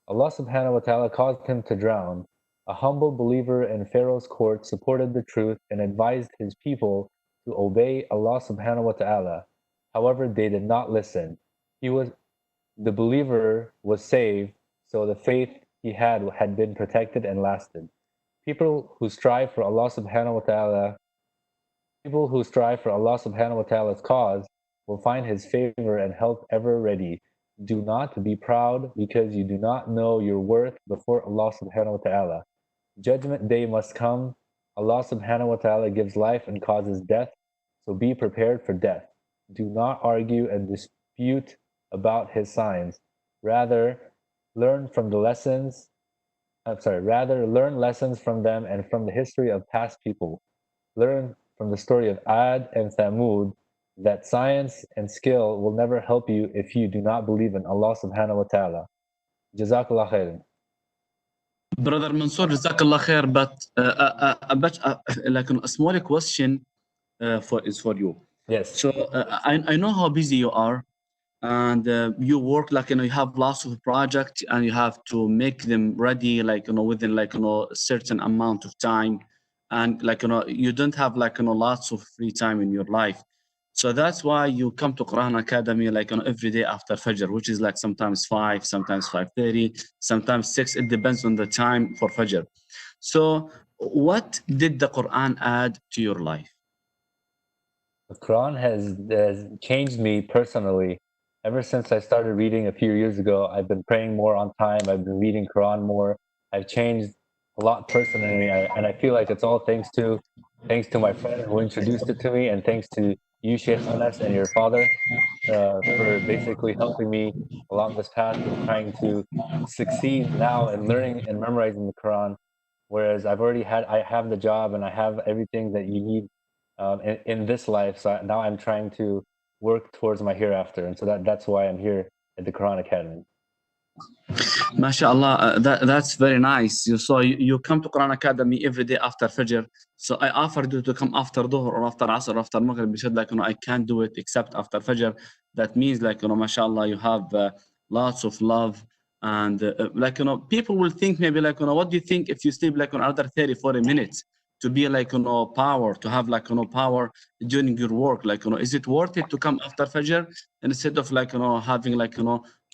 Allah subhanahu wa ta'ala caused him to drown. A humble believer in Pharaoh's court supported the truth and advised his people to obey Allah subhanahu wa ta'ala. However, they did not listen. The believer was saved, so the faith he had been protected and lasted. People who strive for Allah subhanahu wa ta'ala's cause will find his favor and help ever ready. Do not be proud because you do not know your worth before Allah subhanahu wa ta'ala. Judgment day must come Allah subhanahu wa ta'ala gives life and causes death, so be prepared for death. Do not argue and dispute about his signs. Rather, learn lessons from them and from the history of past people. Learn from the story of Ad and Thamud that science and skill will never help you if you do not believe in Allah subhanahu wa ta'ala. Jazakallah khairan. Brother Mansour, Jazakallah khair, but like a small question for you. Yes. So I know how busy you are, and you work like you have lots of projects, and you have to make them ready within a certain amount of time, and you don't have lots of free time in your life. So that's why you come to Quran Academy every day after Fajr, which is sometimes 5, sometimes 5:30, sometimes 6. It depends on the time for Fajr. So what did the Quran add to your life? The Quran has changed me personally. Ever since I started reading a few years ago, I've been praying more on time. I've been reading Quran more. I've changed a lot personally, and I feel like it's all thanks to my friend who introduced it to me, and thanks to you, Sheikh Anas, and your father for basically helping me along this path of trying to succeed now in learning and memorizing the Quran. Whereas I have the job and I have everything that you need in this life. So now I'm trying to work towards my hereafter, and so that's why I'm here at the Quran Academy. MashaAllah, that's very nice. You come to Quran Academy every day after Fajr. So I offered you to come after Dhuhr or after Asr or after Maghrib. You said I can't do it except after Fajr. That means MashaAllah, you have lots of love. And people will think maybe what do you think if you sleep another 30, 40 minutes to be power, to have power during your work? Is it worth it to come after Fajr instead of having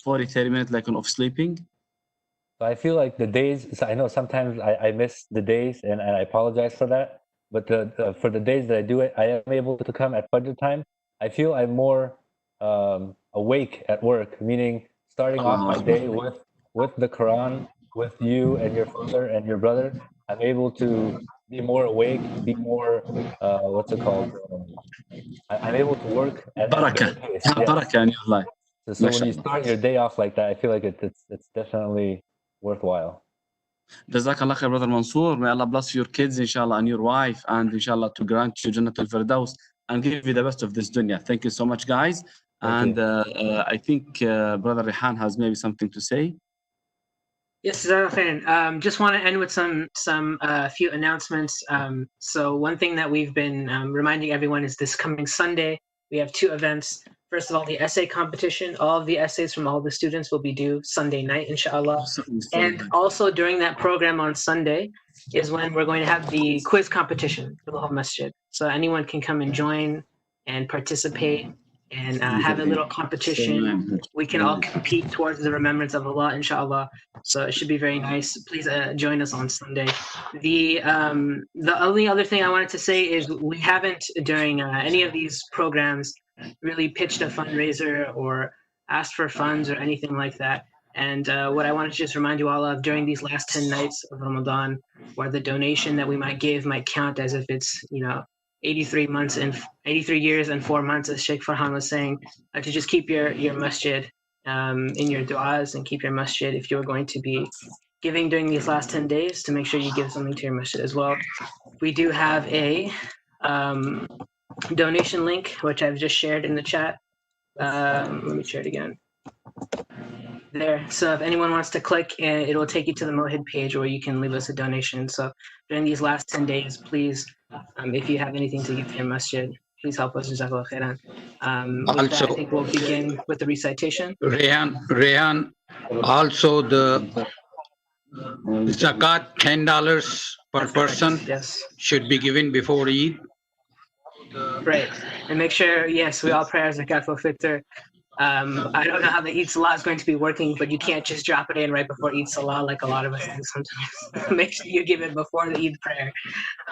40, 30 minutes of sleeping? So I feel like the days, so I know sometimes I miss the days, and I apologize for that. But for the days that I do it, I am able to come at Fajr time. I feel I'm more awake at work, meaning starting off my day with the Quran, with you and your father and your brother. I'm able to be more awake, be more, what's it called? I'm able to work at a better pace. Yes. Barakah in your life. So when you start your day off like that, I feel like it's definitely worthwhile. Jazakallah khair, Brother Mansour. May Allah bless your kids, inshallah, and your wife, and inshallah to grant you Jannat al-Firdaus and give you the best of this dunya. Thank you so much, guys. Thank you. I think Brother Rehan has maybe something to say. Yes, just want to end with some few announcements. So one thing that we've been reminding everyone is this coming Sunday, we have 2 events. First of all, the essay competition. All of the essays from all the students will be due Sunday night, inshallah. And also during that program on Sunday is when we're going to have the quiz competition for the whole masjid. So anyone can come and join and participate and have a little competition. We can all compete towards the remembrance of Allah, inshallah. So it should be very nice. Please join us on Sunday. The only other thing I wanted to say is we haven't, during any of these programs, really pitched a fundraiser or asked for funds or anything like that. And what I want to just remind you all of during these last 10 nights of Ramadan, where the donation that we might give might count as if it's 83 years and 4 months, as Sheikh Farhan was saying, to just keep your masjid in your du'as, and keep your masjid, if you're going to be giving during these last 10 days, to make sure you give something to your masjid as well. We do have a donation link, which I've just shared in the chat. Let me share it again. There. So if anyone wants to click, it will take you to the Mohid page where you can leave us a donation. So during these last 10 days, please, if you have anything to give to your masjid, please help us. Jazakallah khairan. With that, I think we'll begin with the recitation. Rehan, also the zakat, $10 per person, yes, should be given before Eid. Right. And make sure, yes, we all pray our zakat for fitr. I don't know how the Eid Salah is going to be working, but you can't just drop it in right before Eid Salah like a lot of us do sometimes. Make sure you give it before the Eid prayer.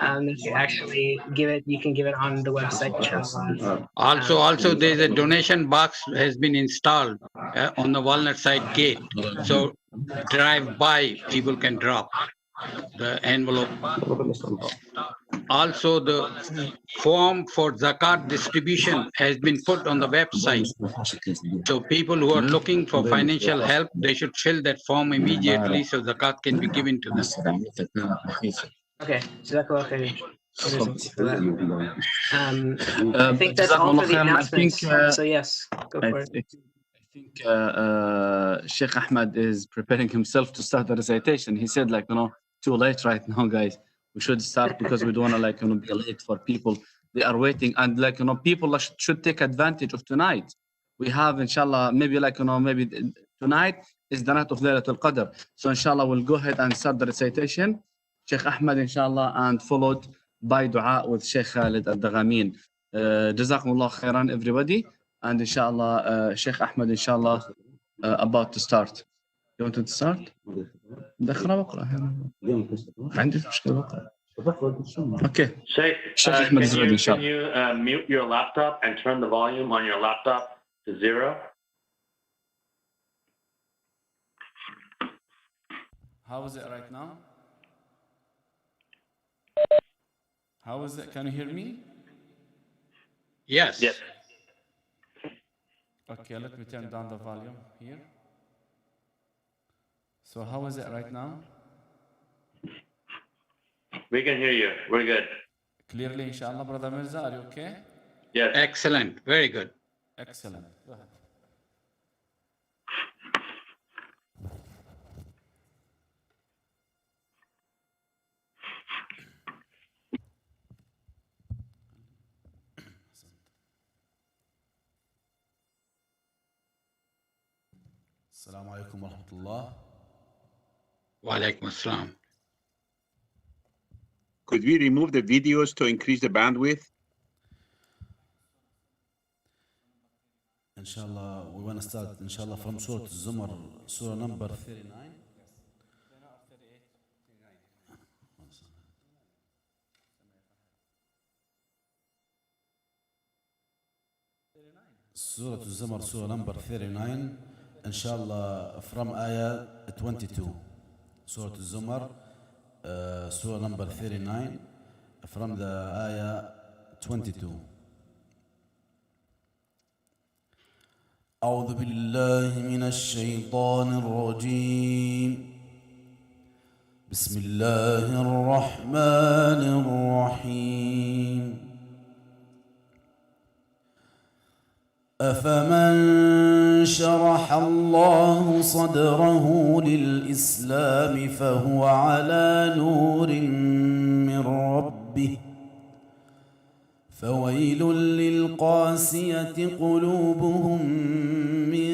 If you actually give it, you can give it on the website, inshallah. Also, there's a donation box has been installed on the Walnut Side gate. So drive by, people can drop the envelope. Also, the form for zakat distribution has been put on the website. So people who are looking for financial help, they should fill that form immediately so zakat can be given to them. Okay, Jazakallah khair. For that. I think that's all for the announcements. So yes, go for it. I think Sheikh Ahmed is preparing himself to start the recitation. He said, like, too late right now, guys. We should start because we don't want to, like, be late for people. They are waiting, and like, people should take advantage of tonight. We have, inshallah, maybe like, maybe tonight is the night of Laylatul Qadr. So inshallah, we'll go ahead and start the recitation. Sheikh Ahmed, inshallah, and followed by dua with Sheikh Khalid al-Daghamin. Jazakumullah khairan, everybody. And inshallah, Sheikh Ahmed, inshallah, about to start. You want to start? دخلنا بقرأ. ما عندي مشكلة بقرأ. Okay. Sheikh, can you mute your laptop and turn the volume on your laptop to 0? How is it right now? How is it? Can you hear me? Yes. Yes. Okay, let me turn down the volume here. So how is it right now? We can hear you. We're good. Clearly, inshallah, Brother Mirza, are you okay? Yes. Excellent. Very good. Excellent. Go ahead. Assalamu alaikum wa rahmatullah. Wa alaikum assalam. Could we remove the videos to increase the bandwidth? Inshallah, we want to start, inshallah, from Surah Zumar, Surah number 39. Surah Zumar, Surah number 39, inshallah, from ayah 22. Surah Zumar, Surah number 39, from the ayah 22. أعوذ بالله من الشيطان الرجيم. بسم الله الرحمن الرحيم. أفمن شرح الله صدره للإسلام فهو على نور من ربه فويل للقاسية قلوبهم من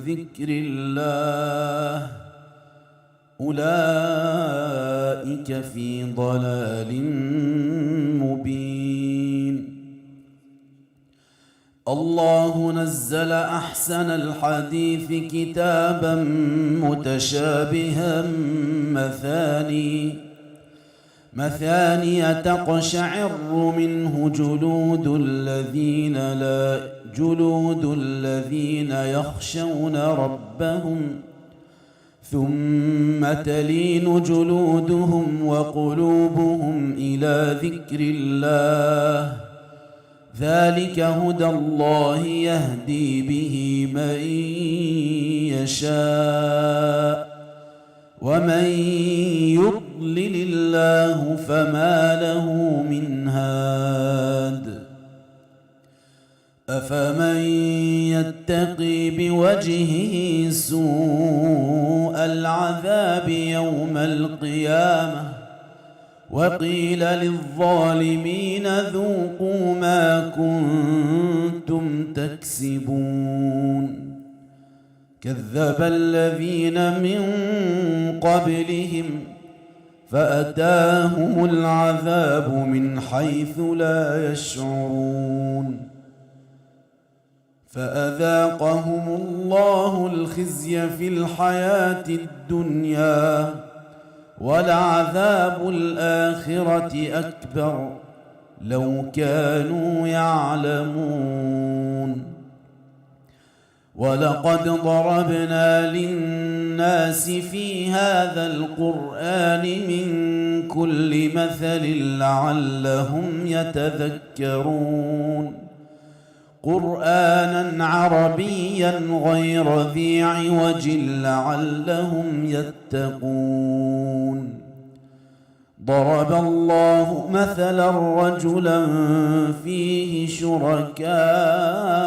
ذكر الله أولئك في ضلال مبين. الله نزل أحسن الحديث كتابا متشابها مثانية تقشعر منه جلود الذين يخشون ربهم ثم تلين جلودهم وقلوبهم إلى ذكر الله ذلك هدى الله يهدي به من يشاء ومن يضلل الله فما له من هاد. أفمن يتقي بوجهه سوء العذاب يوم القيامة وقيل للظالمين ذوقوا ما كنتم تكسبون. كذب الذين من قبلهم فأتاهم العذاب من حيث لا يشعرون فأذاقهم الله الخزي في الحياة الدنيا ولعذاب الآخرة أكبر لو كانوا يعلمون. ولقد ضربنا للناس في هذا القرآن من كل مثل لعلهم يتذكرون قرآنا عربيا غير ذي عوج لعلهم يتقون ضرب الله مثلا رجلا فيه شركاء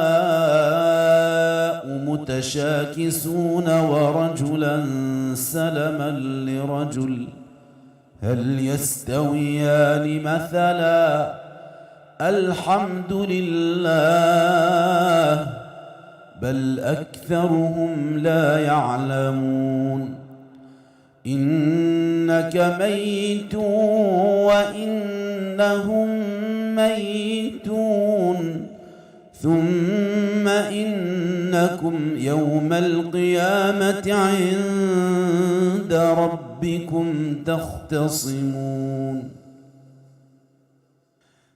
متشاكسون ورجلا سلما لرجل هل يستويان مثلا الحمد لله بل أكثرهم لا يعلمون إنك ميت وإنهم ميتون ثم إنكم يوم القيامة عند ربكم تختصمون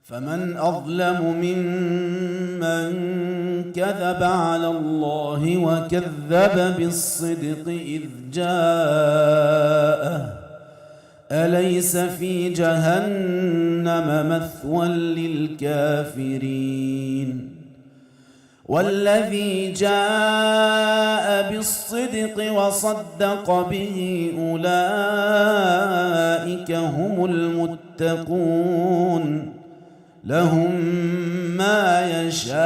فمن أظلم ممن كذب على الله وكذب بالصدق إذ جاءه أليس في جهنم مثوى للكافرين والذي جاء بالصدق وصدق به أولئك هم المتقون لهم ما يشاءون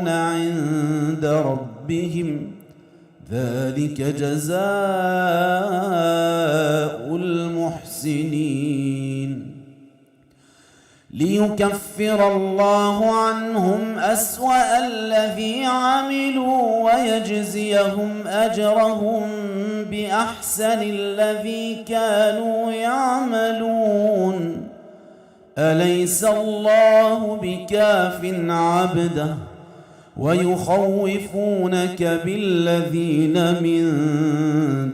عند ربهم ذلك جزاء المحسنين ليكفر الله عنهم أسوأ الذي عملوا ويجزيهم أجرهم بأحسن الذي كانوا يعملون أليس الله بكاف عبده ويخوفونك بالذين من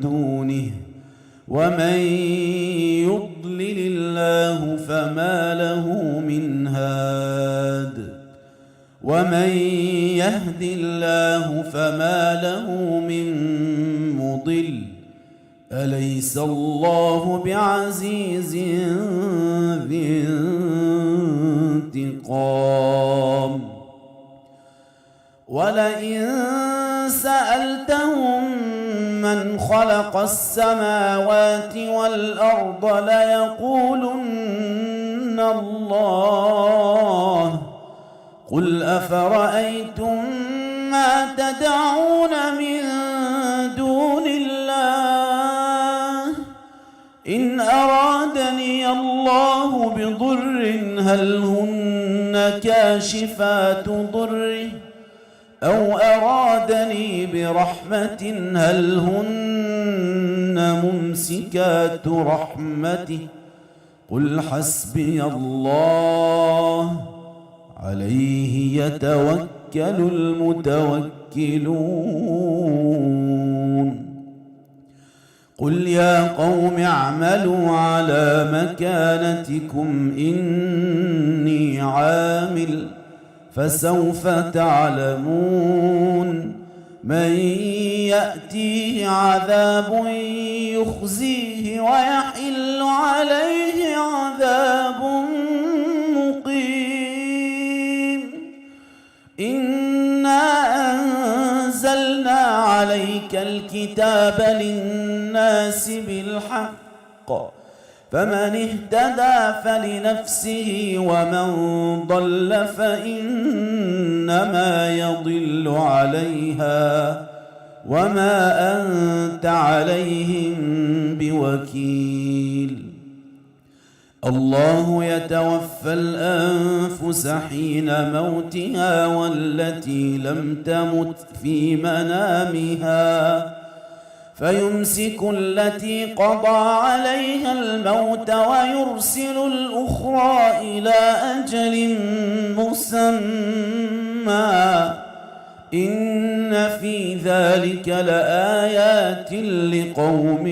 دونه ومن يضلل الله فما له من هاد ومن يهد الله فما له من مضل أليس الله بعزيز ذي انتقام ولئن سألتهم من خلق السماوات والأرض ليقولن الله قل أفرأيتم ما تدعون من دون الله إن أرادني الله بضر هل هن كاشفات ضره أو أرادني برحمة هل هن ممسكات رحمته قل حسبي الله عليه يتوكل المتوكلون قل يا قوم اعملوا على مكانتكم إني عامل فسوف تعلمون من يأتيه عذاب يخزيه ويحل عليه عذاب مقيم إنا أنزلنا عليك الكتاب للناس بالحق فمن اهتدى فلنفسه ومن ضل فإنما يضل عليها وما أنت عليهم بوكيل الله يتوفى الأنفس حين موتها والتي لم تمت في منامها فيمسك التي قضى عليها الموت ويرسل الأخرى إلى أجل مسمى إن في ذلك لآيات لقوم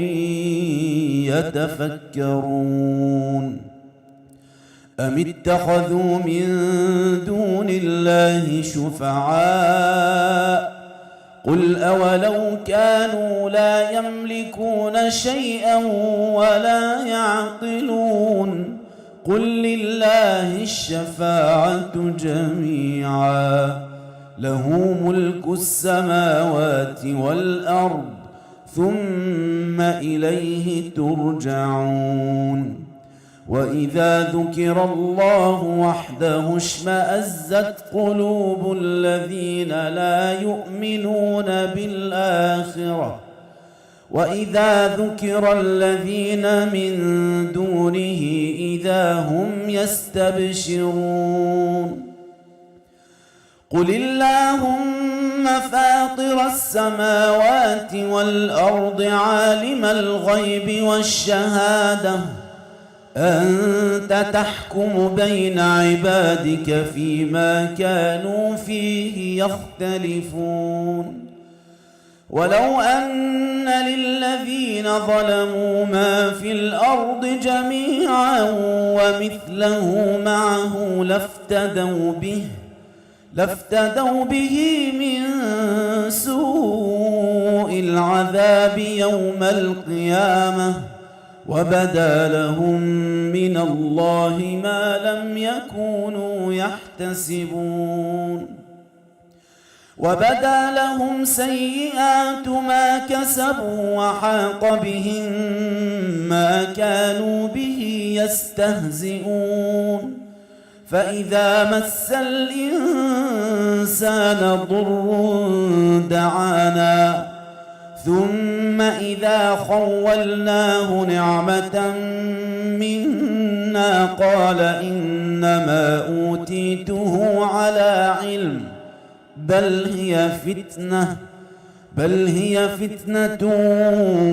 يتفكرون أم اتخذوا من دون الله شفعاء قل أولو كانوا لا يملكون شيئا ولا يعقلون قل لله الشفاعة جميعا له ملك السماوات والأرض ثم إليه ترجعون وإذا ذكر الله وحده اشمأزت قلوب الذين لا يؤمنون بالآخرة وإذا ذكر الذين من دونه إذا هم يستبشرون قل اللهم فاطر السماوات والأرض عالم الغيب والشهادة أنت تحكم بين عبادك فيما كانوا فيه يختلفون ولو أن للذين ظلموا ما في الأرض جميعا ومثله معه لافتدوا به من سوء العذاب يوم القيامة وبدا لهم من الله ما لم يكونوا يحتسبون وبدا لهم سيئات ما كسبوا وحاق بهم ما كانوا به يستهزئون فإذا مس الإنسان ضر دعانا ثم إذا خولناه نعمة منا قال إنما أوتيته على علم بل هي فتنة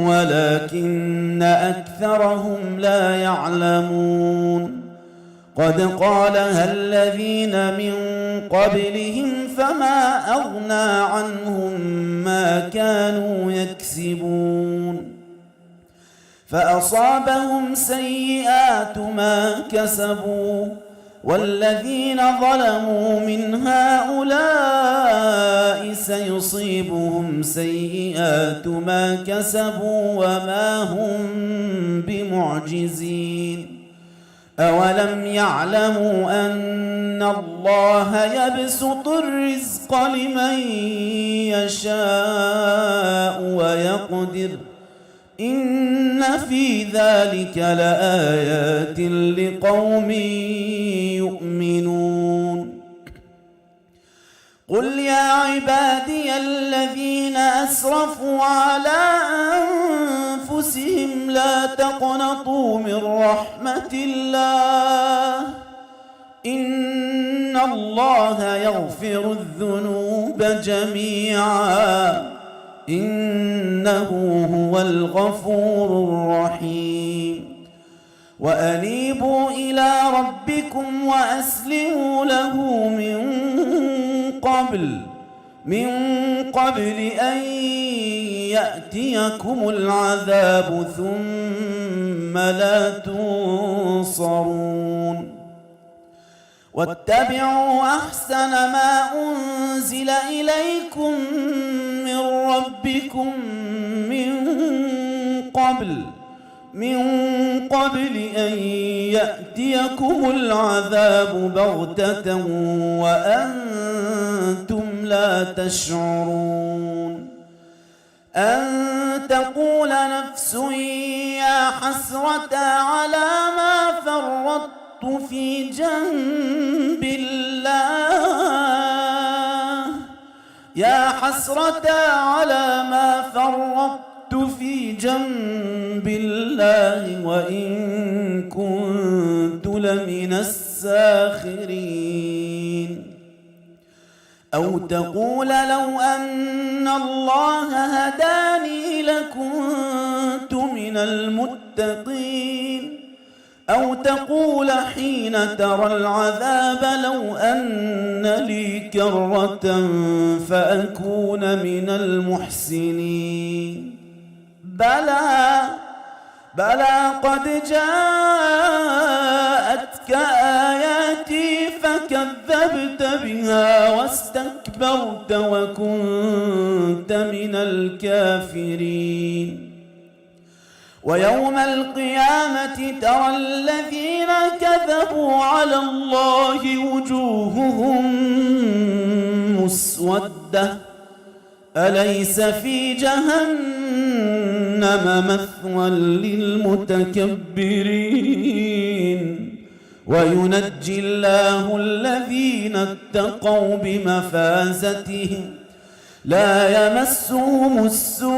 ولكن أكثرهم لا يعلمون قد قالها الذين من قبلهم فما أغنى عنهم ما كانوا يكسبون فأصابهم سيئات ما كسبوا والذين ظلموا من هؤلاء سيصيبهم سيئات ما كسبوا وما هم بمعجزين أولم يعلموا أن الله يبسط الرزق لمن يشاء ويقدر إن في ذلك لآيات لقوم يؤمنون قل يا عبادي الذين أسرفوا على أنفسهم لا تقنطوا من رحمة الله إن الله يغفر الذنوب جميعا إنه هو الغفور الرحيم وأنيبوا إلى ربكم وأسلموا له من قبل أن يأتيكم العذاب ثم لا تنصرون واتبعوا أحسن ما أنزل إليكم من ربكم من قبل أن يأتيكم العذاب بغتة وأنتم لا تشعرون أن تقول نفس يا حسرة على ما فرطت في جنب الله يا حسرة على ما فرطت في جنب الله وإن كنت لمن الساخرين أو تقول لو أن الله هداني لكنت من المتقين أو تقول حين ترى العذاب لو أن لي كرة فأكون من المحسنين بلى قد جاءتك جاءتك آياتي فكذبت بها واستكبرت وكنت من الكافرين ويوم القيامة ترى الذين كذبوا على الله وجوههم مسودة أليس في جهنم مثوى للمتكبرين وينجي الله الذين اتقوا بمفازتهم لا يمسهم السوء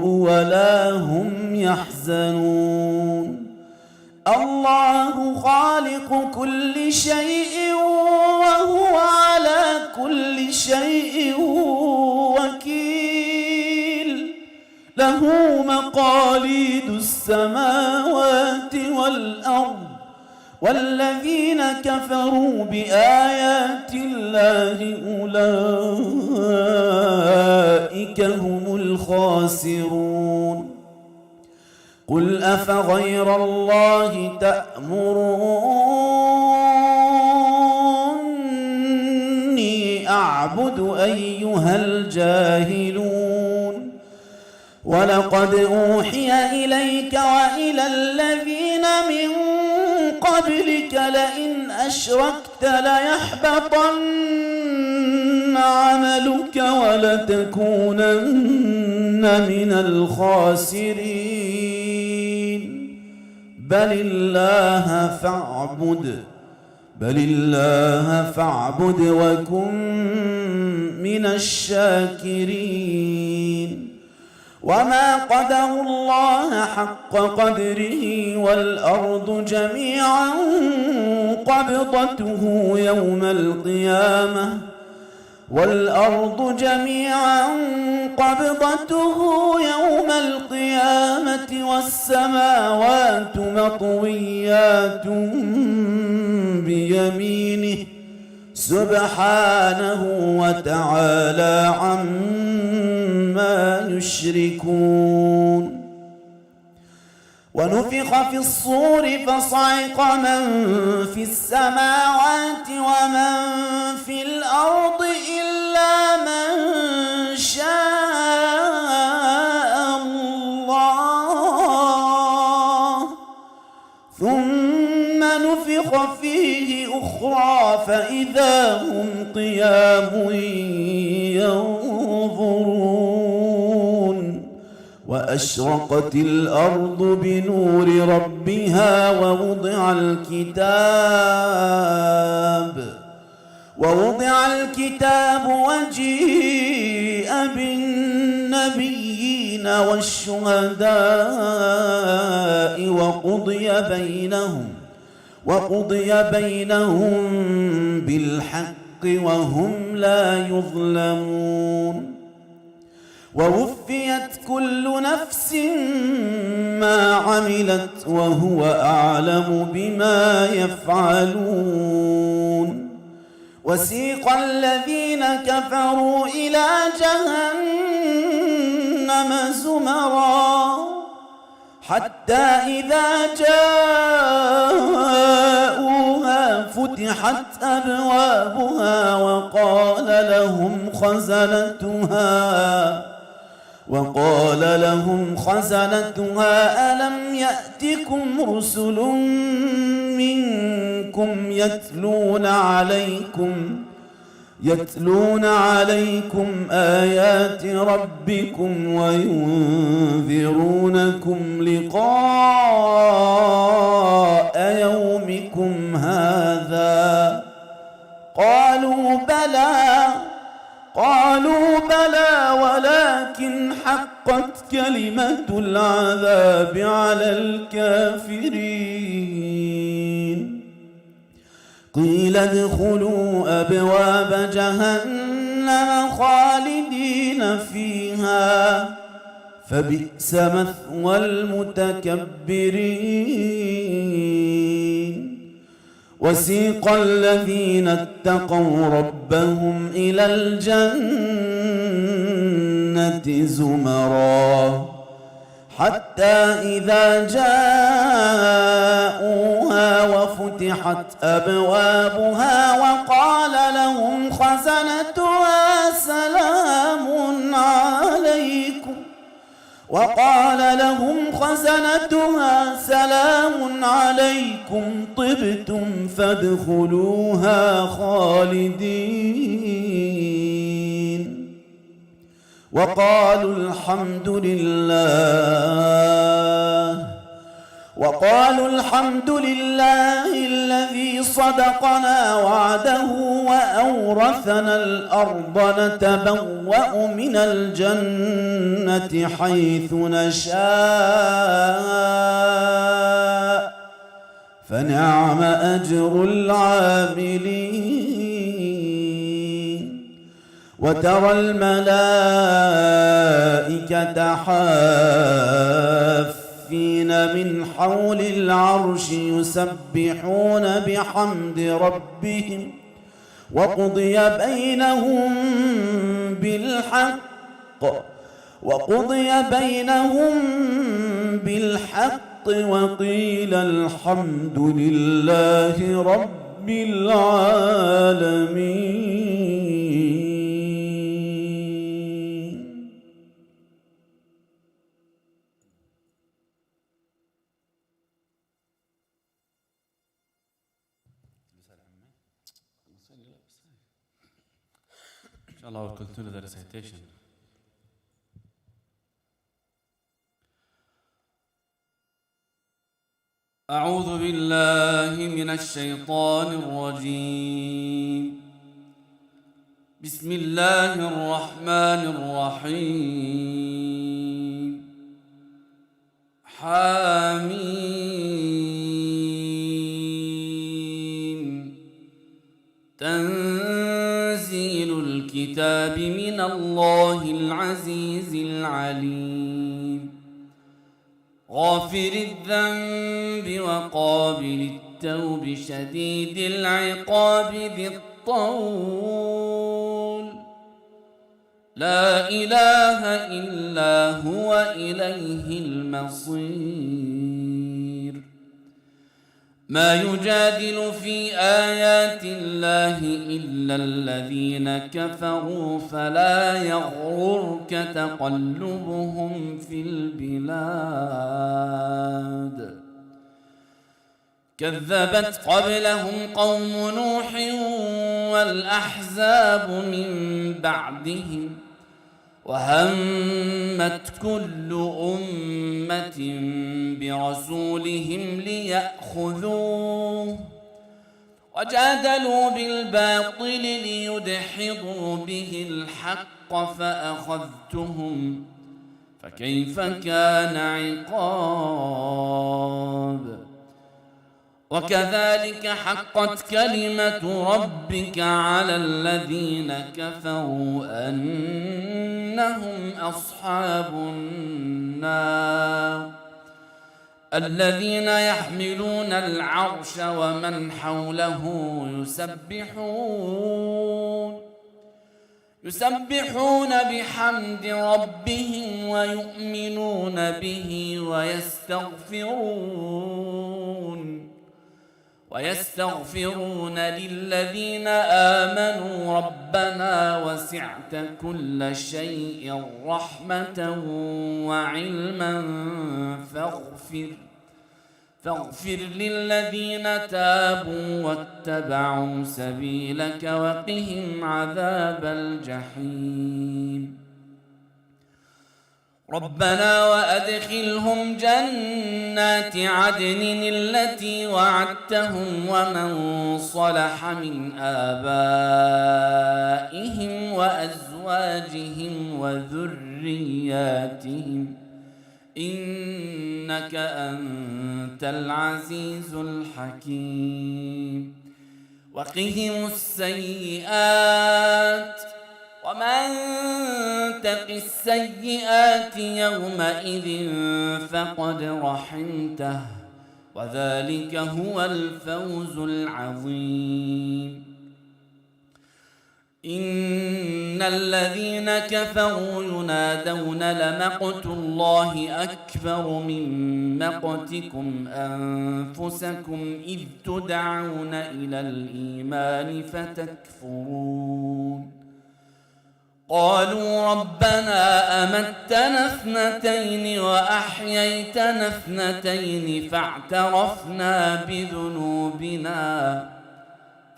ولا هم يحزنون الله خالق كل شيء وهو على كل شيء وكيل له مقاليد السماوات والأرض والذين كفروا بآيات الله أولئك هم الخاسرون قل أفغير الله تأمروني أعبد أيها الجاهلون ولقد أوحي إليك وإلى الذين من قبلك لئن أشركت ليحبطن عملك ولتكونن من الخاسرين بل الله فاعبد وكن من الشاكرين وما قدروا الله حق قدره والأرض جميعا قبضته يوم القيامة والسماوات مطويات بيمينه سبحانه وتعالى عما يشركون ونفخ في الصور فصعق من في السماوات ومن في الأرض إلا من شاء الله ثم نفخ فيه أخرى فإذا هم قيام ينظرون وأشرقت الأرض بنور ربها ووضع الكتاب وجيء بالنبيين والشهداء وقضي بينهم بالحق وهم لا يظلمون ووفيت كل نفس ما عملت وهو أعلم بما يفعلون وسيق الذين كفروا إلى جهنم زمرا حتى إذا جاءوها فتحت أبوابها وقال لهم خزنتها ألم يأتكم رسل منكم يتلون عليكم آيات ربكم وينذرونكم لقاء يومكم هذا قالوا بلى ولكن حقت كلمة العذاب على الكافرين قيل ادخلوا أبواب جهنم خالدين فيها فبئس مثوى المتكبرين وسيق الذين اتقوا ربهم إلى الجنة زمرا حتى إذا جاءوها وفتحت أبوابها وقال لهم خزنتها سلام عليكم طبتم فادخلوها خالدين وقالوا الحمد لله الذي صدقنا وعده وأورثنا الأرض نتبوأ من الجنة حيث نشاء فنعم أجر العاملين وترى الملائكة حافين من حول العرش يسبحون بحمد ربهم وقضي بينهم بالحق وقيل الحمد لله رب العالمين. Inshallah, I will continue the recitation. أعوذ بالله من الشيطان الرجيم. بسم الله الرحمن الرحيم. حميم. تنزيل الكتاب من الله العزيز العليم. غافر الذنب وقابل التوب شديد العقاب ذي الطول لا إله إلا هو إليه المصير. ما يجادل في آيات الله إلا الذين كفروا فلا يغررك تقلبهم في البلاد. كذبت قبلهم قوم نوح والأحزاب من بعدهم وهمت كل أمة برسولهم ليأخذوه وجادلوا بالباطل ليدحضوا به الحق فأخذتهم فكيف كان عقاب. وكذلك حقت كلمة ربك على الذين كفروا أنهم أصحاب النار الذين يحملون العرش ومن حوله يسبحون بحمد ربهم ويؤمنون به ويستغفرون للذين آمنوا ربنا وسعت كل شيء رحمة وعلما فاغفر للذين تابوا واتبعوا سبيلك وقهم عذاب الجحيم. ربنا وأدخلهم جنات عدن التي وعدتهم ومن صلح من آبائهم وأزواجهم وذرياتهم إنك أنت العزيز الحكيم. وقهم السيئات ومن تق السيئات يومئذ فقد رحمته وذلك هو الفوز العظيم. إن الذين كفروا ينادون لمقت الله أكبر من مقتكم أنفسكم إذ تدعون إلى الإيمان فتكفرون قالوا ربنا أمتنا اثنتين وأحييتنا اثنتين فاعترفنا بذنوبنا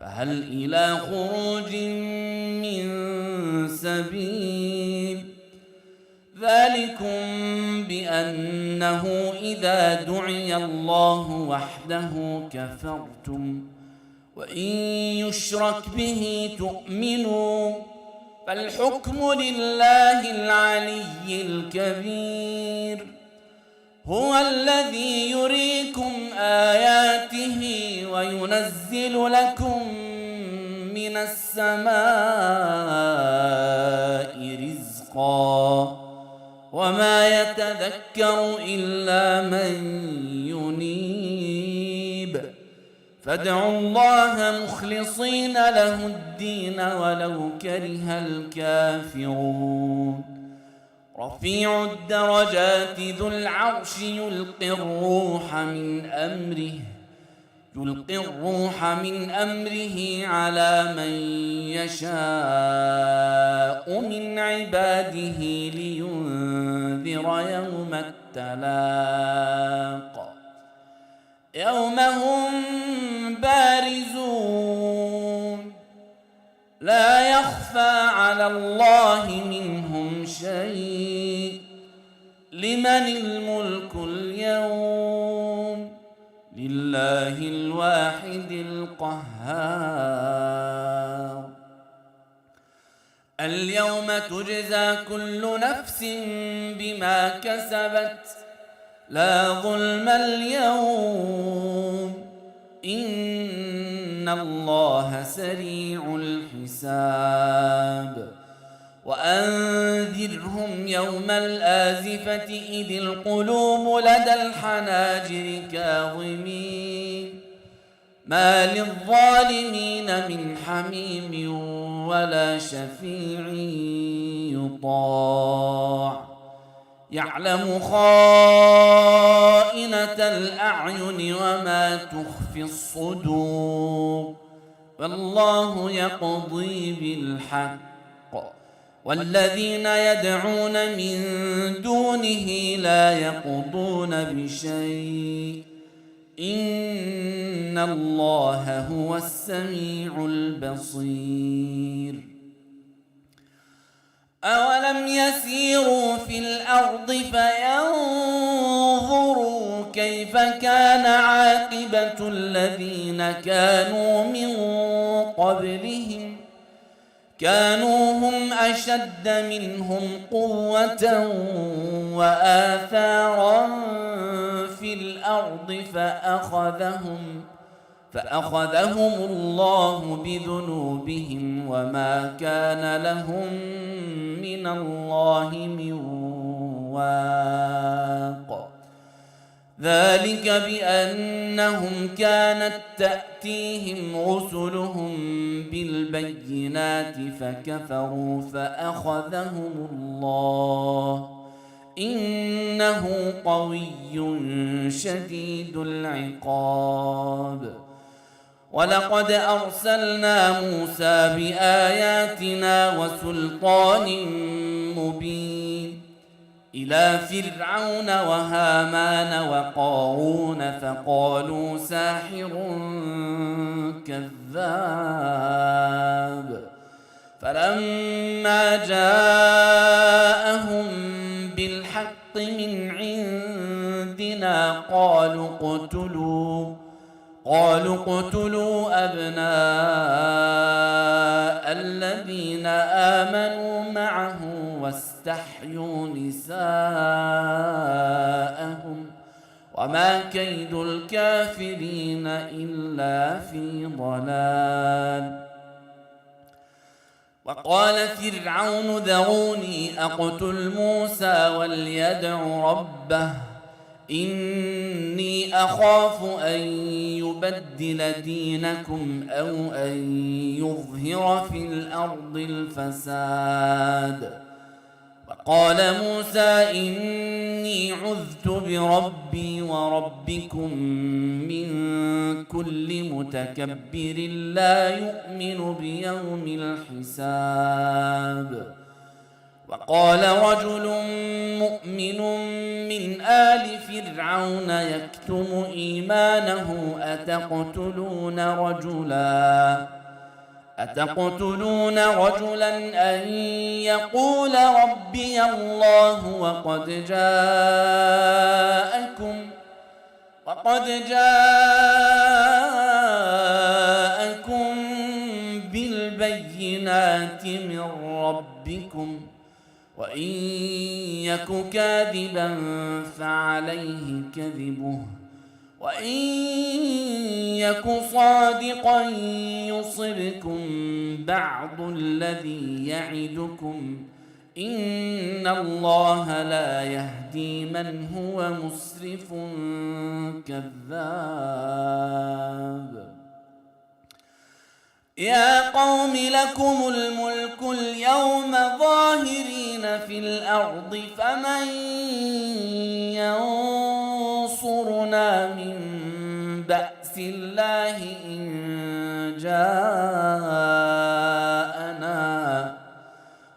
فهل إلى خروج من سبيل ذلكم بأنه إذا دعي الله وحده كفرتم وإن يشرك به تؤمنوا فالحكم لله العلي الكبير هو الذي يريكم آياته وينزل لكم من السماء رزقا وما يتذكر إلا من ينيب فادعوا الله مخلصين له الدين ولو كره الكافرون رفيع الدرجات ذو العرش يلقي الروح من أمره على من يشاء من عباده لينذر يوم التلاق يوم هم بارزون لا يخفى على الله منهم شيء لمن الملك اليوم لله الواحد القهار اليوم تجزى كل نفس بما كسبت لا ظلم اليوم إن الله سريع الحساب وأنذرهم يوم الآزفة إذ القلوب لدى الحناجر كاظمين ما للظالمين من حميم ولا شفيع يطاع يعلم خائنة الأعين وما تخفي الصدور والله يقضي بالحق والذين يدعون من دونه لا يقضون بشيء إن الله هو السميع البصير أولم يسيروا في الأرض فينظروا كيف كان عاقبة الذين كانوا من قبلهم كانوا هم أشد منهم قوة وآثارا في الأرض فأخذهم الله بذنوبهم وما كان لهم من الله من واق ذلك بأنهم كانت تأتيهم رسلهم بالبينات فكفروا فأخذهم الله إنه قوي شديد العقاب ولقد أرسلنا موسى بآياتنا وسلطان مبين إلى فرعون وهامان وقارون فقالوا ساحر كذاب فلما جاءهم بالحق من عندنا قالوا اقتلوا أبناء الذين آمنوا معه واستحيوا نساءهم وما كيد الكافرين إلا في ضلال وقال فرعون ذروني أقتل موسى وليدع ربه إني أخاف أن يبدل دينكم أو أن يظهر في الأرض الفساد. وقال موسى إني عذت بربي وربكم من كل متكبر لا يؤمن بيوم الحساب. وقال رجل مؤمن من آل فرعون يكتم إيمانه أتقتلون رجلا أن يقول ربي الله وقد جاءكم بالبينات من ربكم وإن يك كاذبا فعليه كذبه وإن يك صادقا يصبكم بعض الذي يعدكم إن الله لا يهدي من هو مسرف كذاب. يا قوم لكم الملك اليوم ظاهرين في الأرض فمن ينصرنا من بأس الله إن جاءنا.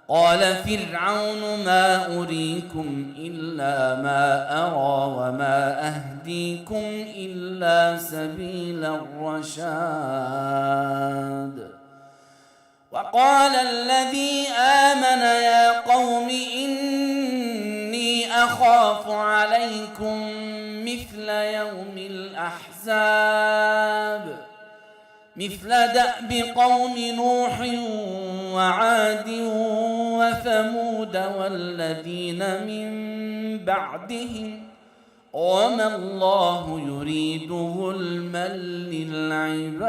قال فرعون ما أريكم إلا ما أرى وما أهديكم إلا سبيل الرشاد. وقال الذي آمن يا قوم إني أخاف عليكم مثل يوم الأحزاب مثل دأب قوم نوح وعاد وثمود والذين من بعدهم وما الله يريد ظلما للعباد.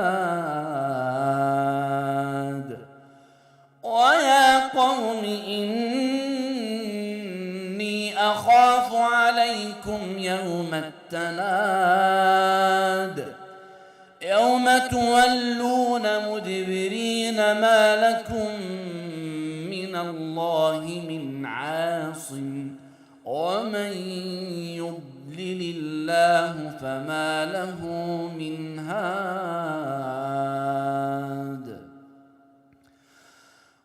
ويا قوم إني أخاف عليكم يوم التناد يوم تولون مدبرين ما لكم من الله من عاصم ومن يضلل الله فما له من هاد.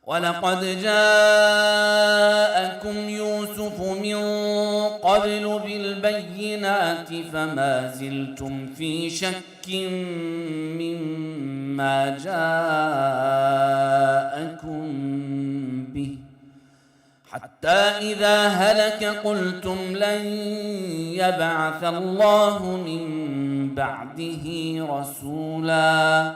ولقد جاءكم يوسف من قبل بالبينات فما زلتم في شك مما جاءكم به حتى إذا هلك قلتم لن يبعث الله من بعده رسولا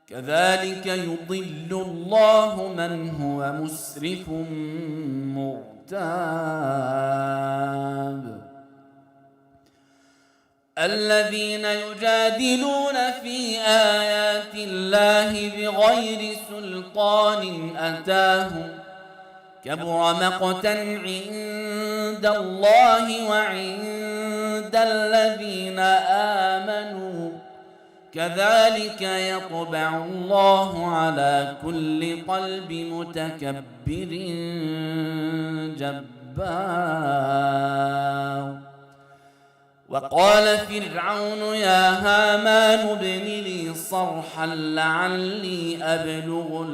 كذلك يضل الله من هو مسرف مرتاب. الذين يجادلون في آيات الله بغير سلطان أتاهم كبر مقتا عند الله وعند الذين آمنوا كذلك يطبع الله على كل قلب متكبر جبار. وقال فرعون يا هامان ابن لي صرحا لعلي أبلغ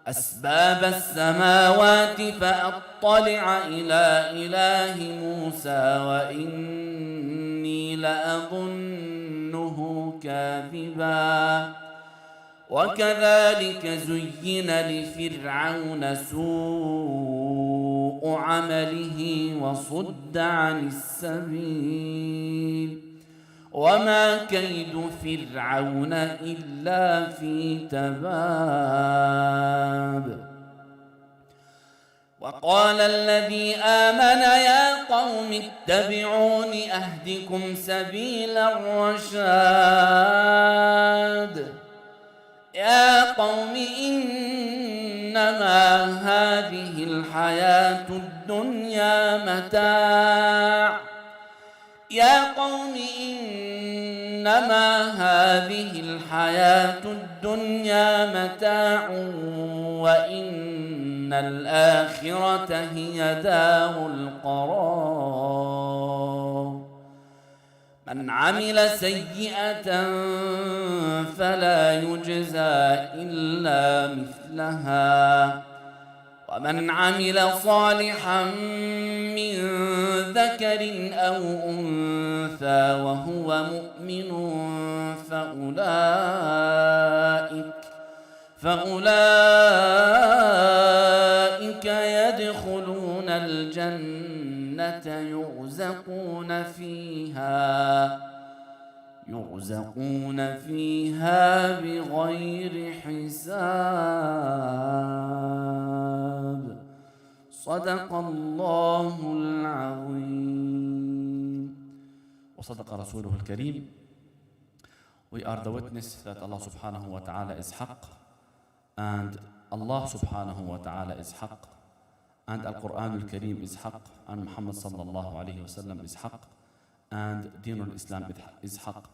أسباب السماوات فأطلع إلى إله موسى وإني لأظنه كاذبا. وكذلك زين لفرعون سوء عمله وصد عن السبيل وما كيد فرعون إلا في تباب. وقال الذي آمن يا قوم اتبعون أهدكم سبيل الرشاد. يا قوم إنما هذه الحياة الدنيا متاع يا قوم إنما هذه الحياة الدنيا متاع وإن الآخرة هي دار القرار من عمل سيئة فلا يجزى إلا مثلها ومن عمل صالحا من ذكر أو أنثى وهو مؤمن فأولئك يدخلون الجنة يرزقون فيها بغير حساب صدق الله العظيم وصدق رسوله الكريم. We are the witness that Allah subhanahu wa ta'ala is haqq, and Allah subhanahu wa ta'ala is haqq, and Al-Quran al-Kareem is haqq, and Muhammad sallallahu alayhi wa sallam is haqq, and Deen al-Islam is haqq.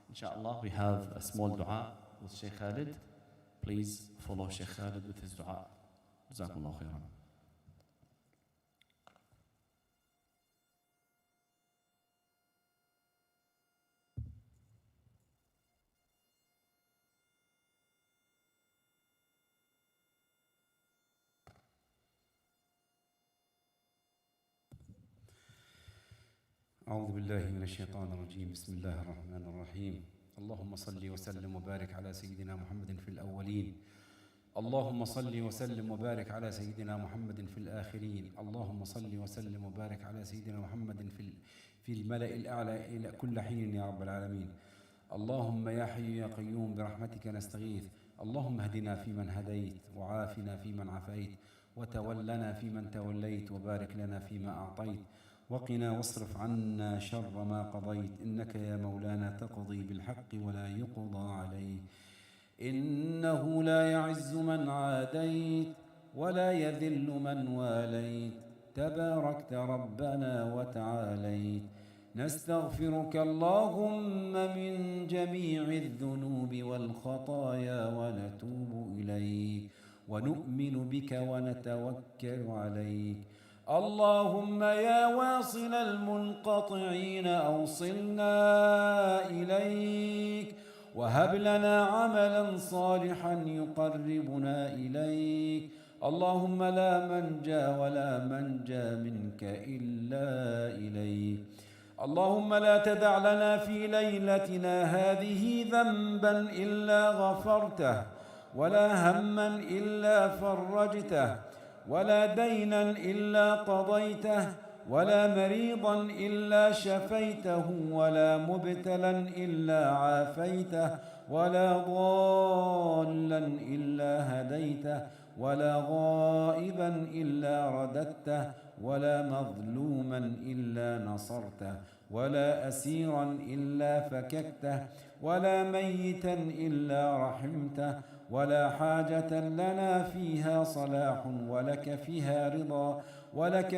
Inshallah, we have a small dua with Sheikh Khalid. Please follow Sheikh Khalid with his dua. Jazakumullah khairan. أعوذ بالله من الشيطان الرجيم. بسم الله الرحمن الرحيم. اللهم صل وسلم وبارك على سيدنا محمد في الأولين. اللهم صل وسلم وبارك على سيدنا محمد في الآخرين. اللهم صل وسلم وبارك على سيدنا محمد في الملأ الأعلى إلى كل حين يا رب العالمين. اللهم يا حي يا قيوم برحمتك نستغيث. اللهم اهدنا فيمن هديت وعافنا فيمن عافيت وتولنا فيمن توليت وبارك لنا فيما أعطيت وقنا واصرف عنا شر ما قضيت. إنك يا مولانا تقضي بالحق ولا يقضى عليك. إنه لا يعز من عاديت ولا يذل من واليت. تباركت ربنا وتعاليت. نستغفرك اللهم من جميع الذنوب والخطايا ونتوب إليك ونؤمن بك ونتوكل عليك. اللهم يا واصل المنقطعين أوصلنا إليك وهب لنا عملا صالحا يقربنا إليك. اللهم لا منجى ولا منجى منك إلا إليك. اللهم لا تدع لنا في ليلتنا هذه ذنبا إلا غفرته ولا هما إلا فرجته ولا دينا إلا قضيته ولا مريضا إلا شفيته ولا مبتلا إلا عافيته ولا ضالا إلا هديته ولا غائبا إلا رددته ولا مظلوما إلا نصرته ولا أسيرا إلا فككته ولا ميتا إلا رحمته ولا حاجة لنا فيها صلاح ولك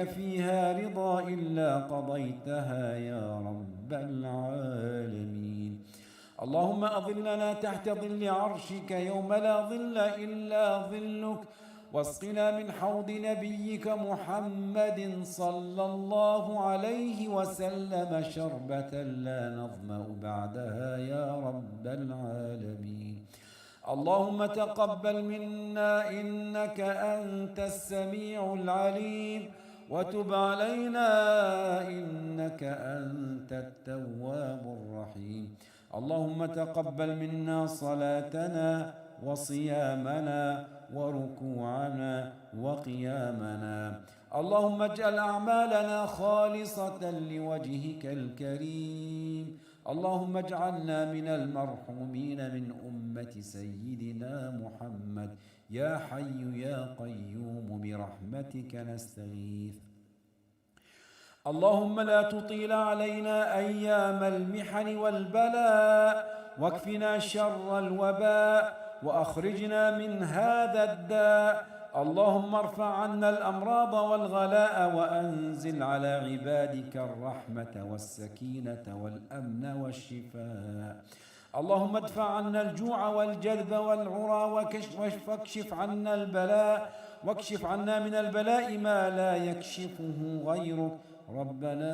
فيها رضا إلا قضيتها يا رب العالمين. اللهم أظلنا تحت ظل عرشك يوم لا ظل إلا ظلك واسقنا من حوض نبيك محمد صلى الله عليه وسلم شربة لا نظمأ بعدها يا رب العالمين. اللهم تقبل منا إنك أنت السميع العليم وتب علينا إنك أنت التواب الرحيم. اللهم تقبل منا صلاتنا وصيامنا وركوعنا وقيامنا. اللهم اجعل أعمالنا خالصة لوجهك الكريم. اللهم اجعلنا من المرحومين من أمة سيدنا محمد. يا حي يا قيوم برحمتك نستغيث. اللهم لا تطيل علينا أيام المحن والبلاء واكفنا شر الوباء وأخرجنا من هذا الداء. اللهم ارفع عنا الأمراض والغلاء وأنزل على عبادك الرحمة والسكينة والأمن والشفاء. اللهم ادفع عنا الجوع والجذب والعرى واكشف عنا البلاء، واكشف عنا من البلاء ما لا يكشفه غيرك. ربنا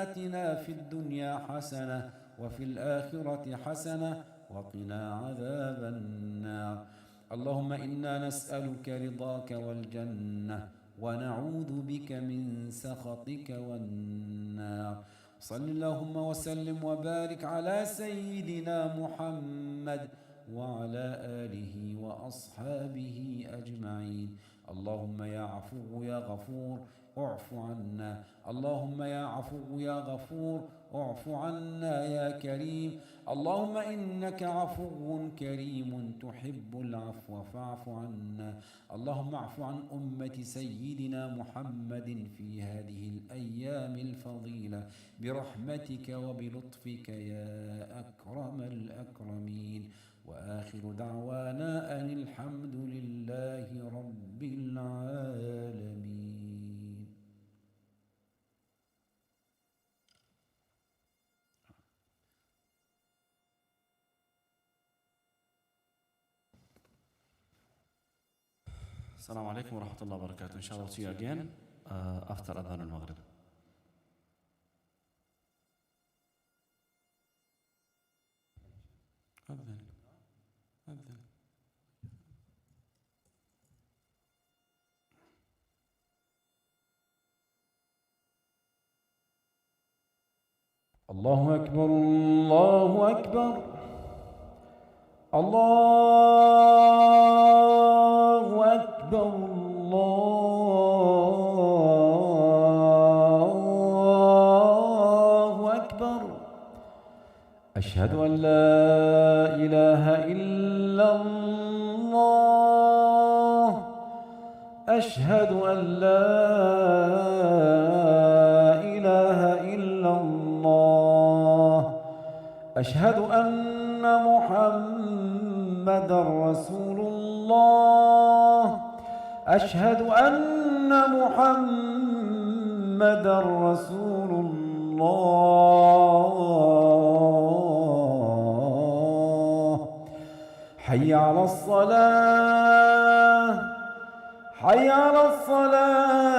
آتنا في الدنيا حسنة وفي الآخرة حسنة وقنا عذاب النار. اللهم إنا نسألك رضاك والجنة ونعوذ بك من سخطك والنار. صل اللهم وسلم وبارك على سيدنا محمد وعلى آله وأصحابه أجمعين. اللهم يا عفو يا غفور اعف عنا. اللهم يا عفو يا غفور اعف عنا يا كريم. اللهم إنك عفو كريم تحب العفو فاعف عنا. اللهم اعف عن أمة سيدنا محمد في هذه الأيام الفضيلة برحمتك وبلطفك يا أكرم الأكرمين. وآخر دعوانا أن الحمد لله رب العالمين. السلام عليكم ورحمة الله وبركاته. إن شاء الله see you again after أذان المغرب. أذن. الله أكبر الله أكبر الله أكبر الله أكبر. أشهد أن لا إله إلا الله. أشهد أن لا إله إلا الله. أشهد أن محمدا رسول الله. أشهد أن محمدا رسول الله. حي على الصلاة حي على الصلاة.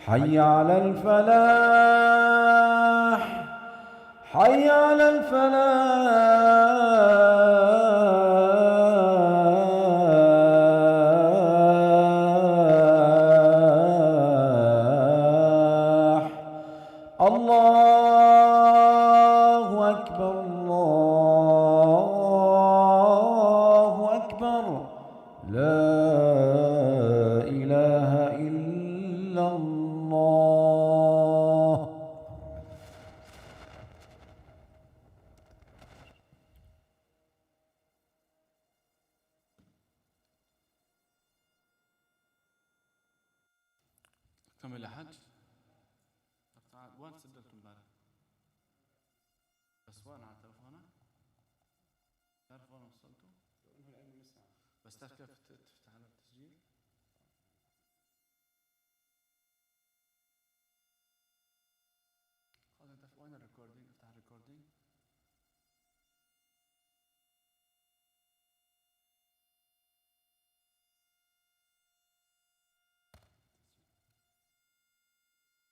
حي على الفلاح حي على الفلاح. الله أكبر الله أكبر. لا إله إلا الله. كمل يا حاج. وين سجلت امبارح؟ بس وين على تلفونك؟ تعرف وين وصلته؟ بس تعرف كيف تفتح على التسجيل؟ خلاص انت وين الريكوردينج؟ افتح الريكوردينج.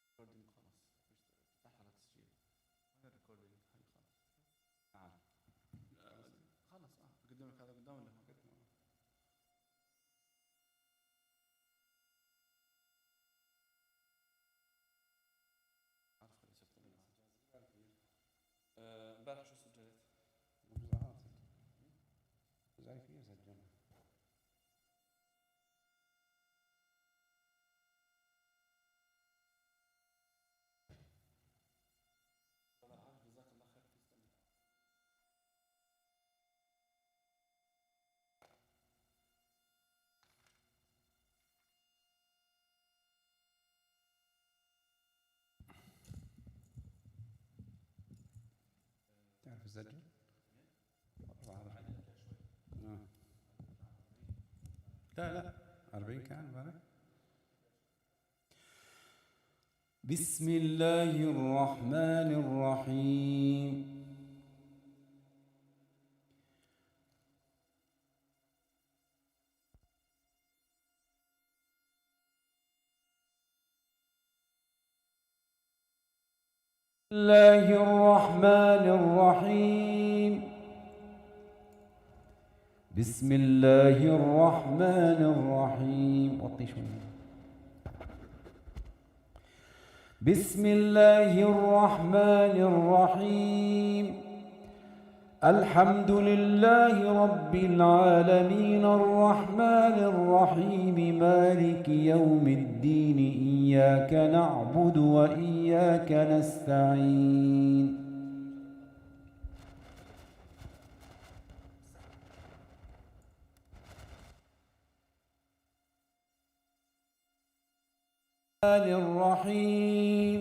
ريكوردينج خلاص. افتح على التسجيل. وين الريكوردينج؟ هي خلاص. تعال. خلاص قدامك هذا قدام ولا هون؟ عارف اللي شفت امبارح شو سجلت؟ زي فيه سجلنا. جزاك الله خير. تستنى. تعرف تسجل؟ لا 40 كان بارك. بسم الله الرحمن الرحيم. الله الرحمن الرحيم. بسم الله الرحمن الرحيم. وطي شوي. بسم الله الرحمن الرحيم. الحمد لله رب العالمين الرحمن الرحيم مالك يوم الدين إياك نعبد وإياك نستعين. الرحيم.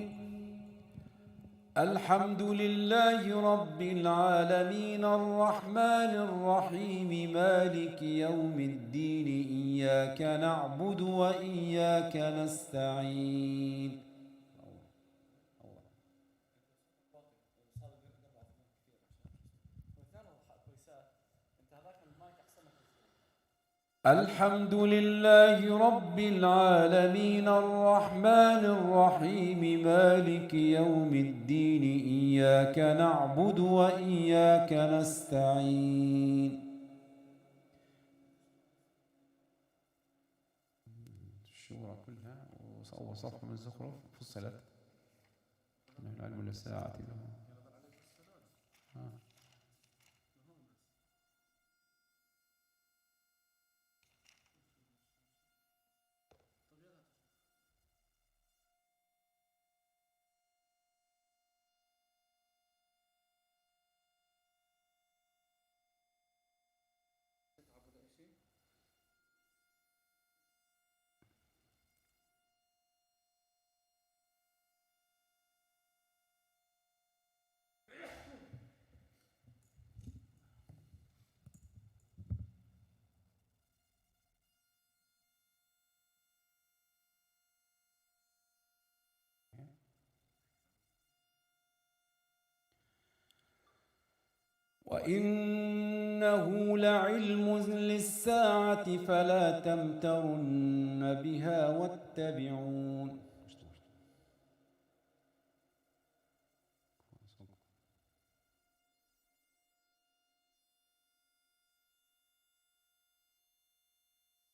الحمد لله رب العالمين الرحمن الرحيم مالك يوم الدين إياك نعبد وإياك نستعين. الحمد لله رب العالمين الرحمن الرحيم مالك يوم الدين إياك نعبد وإياك نستعين. الشورى كلها وصفحة من الزخرف فصلت من العلم للساعة له. وإنه لعلم للساعة فلا تمترن بها واتبعون.